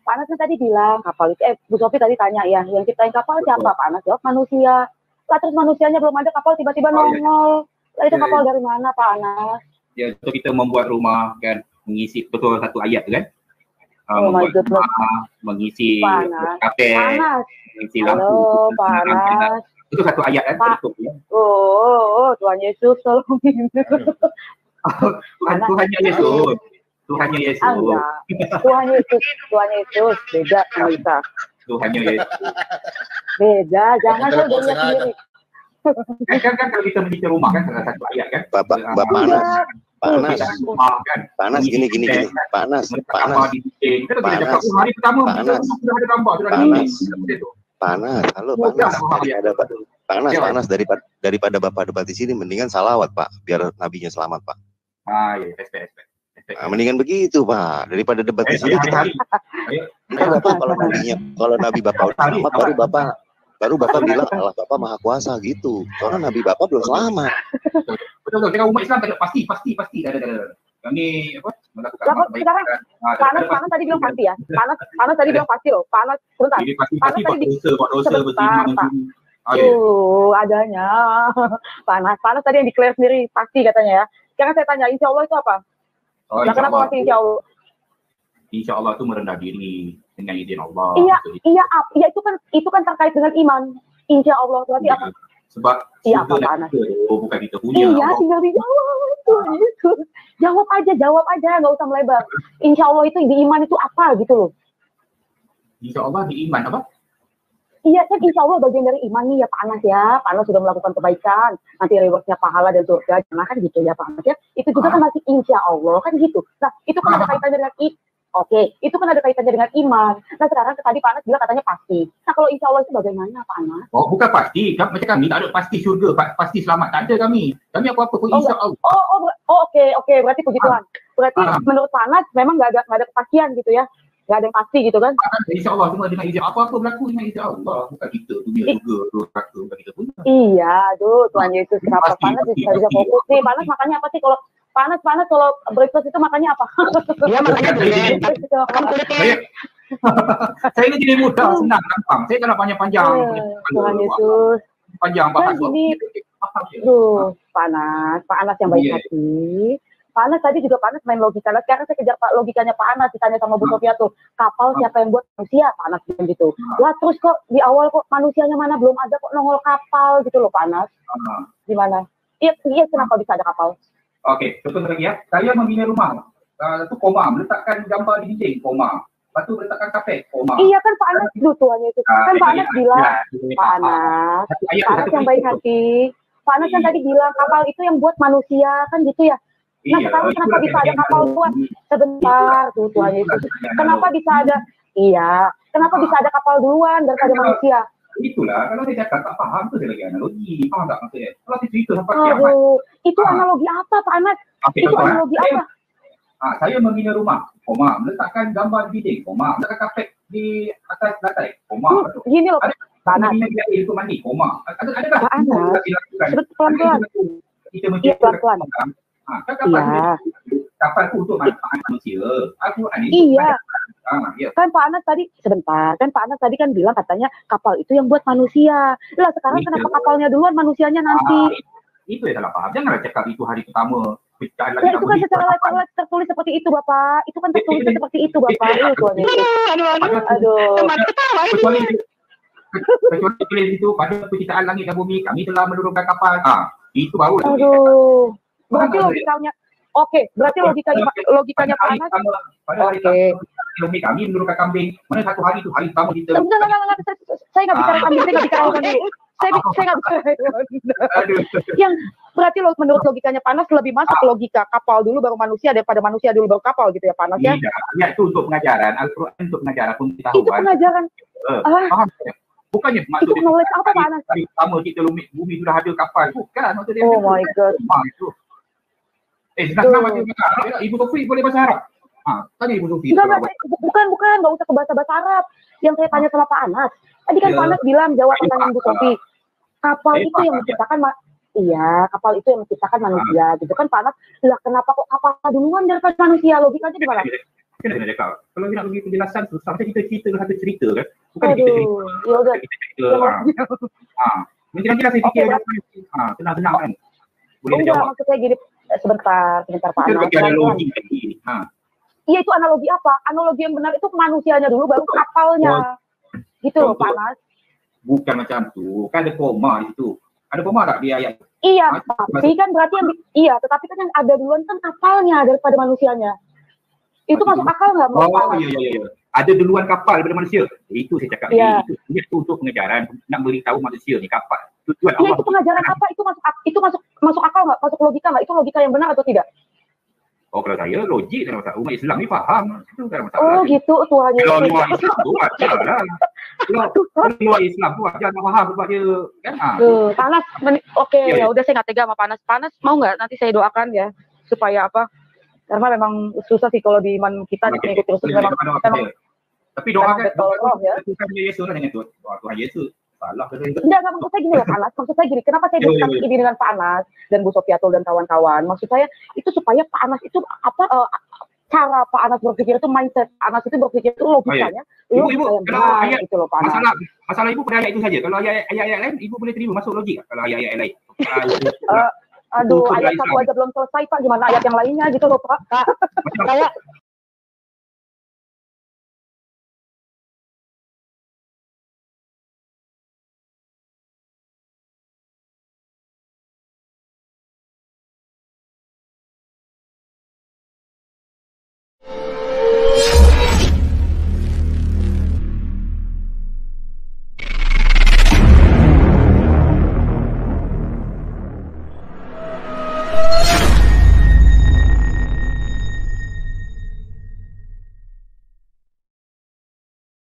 Pak Anas kan tadi bilang kapal itu. Bu Sofi tadi tanya ya, yang ciptain kapal siapa? Pak Anas jawab manusia. Lah terus manusianya belum ada, kapal tiba-tiba nongol. Lah itu kapal dari mana, Pak Anas? Ya, so kita membuat rumah kan, mengisi betul satu ayat tu kan. Oh my God, mengisi Panas. kapel, mengisi lampu. Halo, Panas. Itu satu ayat kan? Pak. Oh, Tuhan Yesus tolongin. Tuhannya Yesus. Tuhannya Yesus. Tuhan Yesus. Beda kita. Tuhannya Yesus. Beda, jangan saya udah lihat sendiri. Kan kalau kita menyicil rumah kan salah satu ayat kan. Bapak Panas gini Panas halo Panas daripada Bapak debat di sini mendingan salawat Pak biar nabinya selamat Pak. Iya, respect. Nah, mendingan begitu Pak daripada debat di sini kita. Bapak kalau nabi Bapak udah selamat baru Bapak bilang Allah Bapak Maha Kuasa gitu. Soalnya Nabi Bapak belum selamat. Betul. Kita umat Islam pasti. Kami apa? Melakukan sekarang Panas tadi bilang pasti ya. Panas tadi bilang pasti loh. Panas sebentar. Panas tadi sebentar, Pak. Adanya. Panas tadi yang declare sendiri pasti katanya ya. Sekarang saya tanya, insya Allah itu apa? Kenapa masih insya Allah? Insya Allah itu merendah diri dengan izin Allah. Iya, itu kan terkait dengan iman. Insya Allah berarti apa? Sebab apa Panas? Bukan kita punya. Iya, tinggal dijawab itu. Jawab aja, nggak usah melebar. Insya Allah itu di iman itu apa gitu loh? Insya Allah di iman apa? Iya kan insya Allah bagian dari iman nih ya Pak Anas ya. Pak Anas sudah melakukan kebaikan, nanti rewardnya pahala dan surga. Jangan kan gitu ya Pak Anas ya. Itu juga kan masih insya Allah kan gitu. Nah itu kan ada kaitannya dengan Oke, itu kan ada kaitannya dengan iman. Nah sekarang tadi Pak Anas bilang katanya pasti. Nah kalau insya Allah itu bagaimana Pak Anas? Oh bukan pasti, macam kami tak ada pasti surga, pasti selamat, tak ada kami. Kami apa-apa pun insya Allah. Oke, berarti puji Tuhan. Berarti menurut Pak Anas memang nggak ada kepastian gitu ya? Nggak ada yang pasti gitu kan? Insya Allah semua dengan izin apa-apa berlaku dengan izin Allah. Bukan kita dunia juga, bukan kita punya. Iya, Tuhan Yesus kenapa Panas bisa fokus nih? Panas makanya apa sih kalau Panas kalau breakfast itu makannya apa? Iya makanya saya ini jadi mudah, senang, gampang. Saya kalau panjang-panjang. Tuhan Yesus. Panjang bahas. Panas yang baik hati. Panas tadi juga Panas main logika. Sekarang saya kejar logikanya Pak Anas, ditanya sama Bu Sofia tuh, kapal siapa yang buat manusia? Panas bilang gitu. Wah terus kok di awal kok manusianya mana belum ada kok nongol kapal gitu loh Panas. Gimana? Iya kenapa bisa ada kapal? Oke, contoh lagi ya. Saya membina rumah. Itu koma, meletakkan gambar di dinding, koma. Lepas tu meletakkan kapek, koma. Iya kan Pak Anas Tuhan itu. Kan Pak Anas bilang, Pak Anas yang baik hati. Pak Anas kan tadi bilang kapal itu yang buat manusia kan gitu ya. Nah sekarang kenapa bisa ada kapal buat sebentar tuh Tuhan Yesus? Kenapa bisa ada? Iya, kenapa bisa ada kapal duluan daripada manusia? Itulah, kalau saya cakap tak faham tu saya lagi analogi, faham tak maksudnya? Kalau saya cerita sampai itu analogi apa Pak Anas? Itu analogi apa? Saya membina rumah, koma, meletakkan gambar di dinding, koma, meletakkan kapek di atas lantai, koma. Gini loh, Pak Anas. Membina bilik itu mandi, koma. Adakah Pak Anas, pelan-pelan. Kita mencipta pelan-pelan. Kapal itu untuk manfaat manusia. Iya. Kan Pak Anas tadi sebentar, kan Pak Anas tadi kan bilang katanya kapal itu yang buat manusia. Lah sekarang kenapa kapalnya duluan, manusianya nanti? Itu ya salah paham. Janganlah cakap itu hari pertama penciptaan Ya, langit itu dan kan bumi. secara letter tertulis seperti itu, Bapak. Itu kan tertulis seperti itu, Bapak. Aduh. Kecuali tulis itu pada penciptaan langit dan bumi kami telah menurunkan kapal. Itu baru. Aduh. Berarti logikanya berarti logikanya Pak Anas. Pada hari Sabtu kami menurunkan kambing. Mana satu hari itu hari pertama kita. Enggak. Saya nggak bicara kambing, saya nggak bicara hewan dulu. Saya nggak bicara hewan. Yang berarti menurut logikanya Pak Anas lebih masuk logika kapal dulu baru manusia daripada manusia dulu baru kapal gitu ya Pak Anas ya? Iya, itu untuk pengajaran Al-Quran, untuk pengajaran pengetahuan. Itu pengajaran. Paham? Bukannya itu knowledge apa Pak Anas? Hari pertama kita bumi sudah ada kapal. Bukan maksudnya. Oh my god. Senang macam Arab. Ibu Sofi boleh bahasa Arab? Tanya Ibu Sofi. Bukan, nggak usah ke bahasa Arab. Yang saya tanya sama Pak Anas. Tadi kan Pak Anas bilang jawab pertanyaan Ibu Sofi. Kapal itu yang menciptakan kapal itu yang menciptakan manusia gitu kan Pak Anas. Lah kenapa kok kapal duluan daripada manusia? Logikanya di mana? Kena cakap. Kalau nak bagi penjelasan susah. Kita cerita satu cerita kan. Bukan kita cerita. Ya udah. Nanti lah saya fikir. Tenang-tenang kan. Boleh jawab. Maksud saya gini. Sebentar Pak Anas. Iya itu analogi apa? Analogi yang benar itu manusianya dulu baru kapalnya. Gitu loh Pak Anas. Bukan macam tu. Kan ada koma di situ. Ada koma tak di ayat? Iya, tapi kan berarti tetapi kan yang ada duluan kan kapalnya daripada manusianya. Itu masuk akal nggak? Iya. Ada duluan kapal daripada manusia. Itu saya cakap. Itu untuk pengajaran nak beritahu manusia ni kapal. Tujuan Allah. Itu pengajaran apa? Itu masuk akal nggak? Masuk logika nggak? Itu logika yang benar atau tidak? Oh kalau saya logik dan masalah umat Islam ni faham. Itu kan masalah. Oh gitu Tuhannya. Kalau luar Islam tu wajar lah. Kalau luar Islam tu wajar tak faham sebab dia kan. Panas. Ya udah saya nggak tega sama Panas. Panas mau nggak nanti saya doakan ya supaya apa? Karena memang susah sih kalau di iman kita mengikuti Rasul memang. Tapi doakan Tuhan Yesus lah dengan Tuhan Yesus. Salah. Enggak, maksud saya gini ya Pak Anas. Maksud saya gini, kenapa saya diskusi ini dengan Pak Anas dan Bu Sofiatul dan kawan-kawan? Maksud saya itu supaya Pak Anas itu cara Pak Anas berpikir itu mindset Pak Anas itu berpikir itu logikanya. Ibu, kalau ayat itu loh Pak Anas. Masalah ibu pada ayat itu saja. Kalau ayat lain ibu boleh terima masuk logik kalau ayat lain. Aduh, ayat satu aja belum selesai Pak, gimana ayat yang lainnya gitu loh Pak.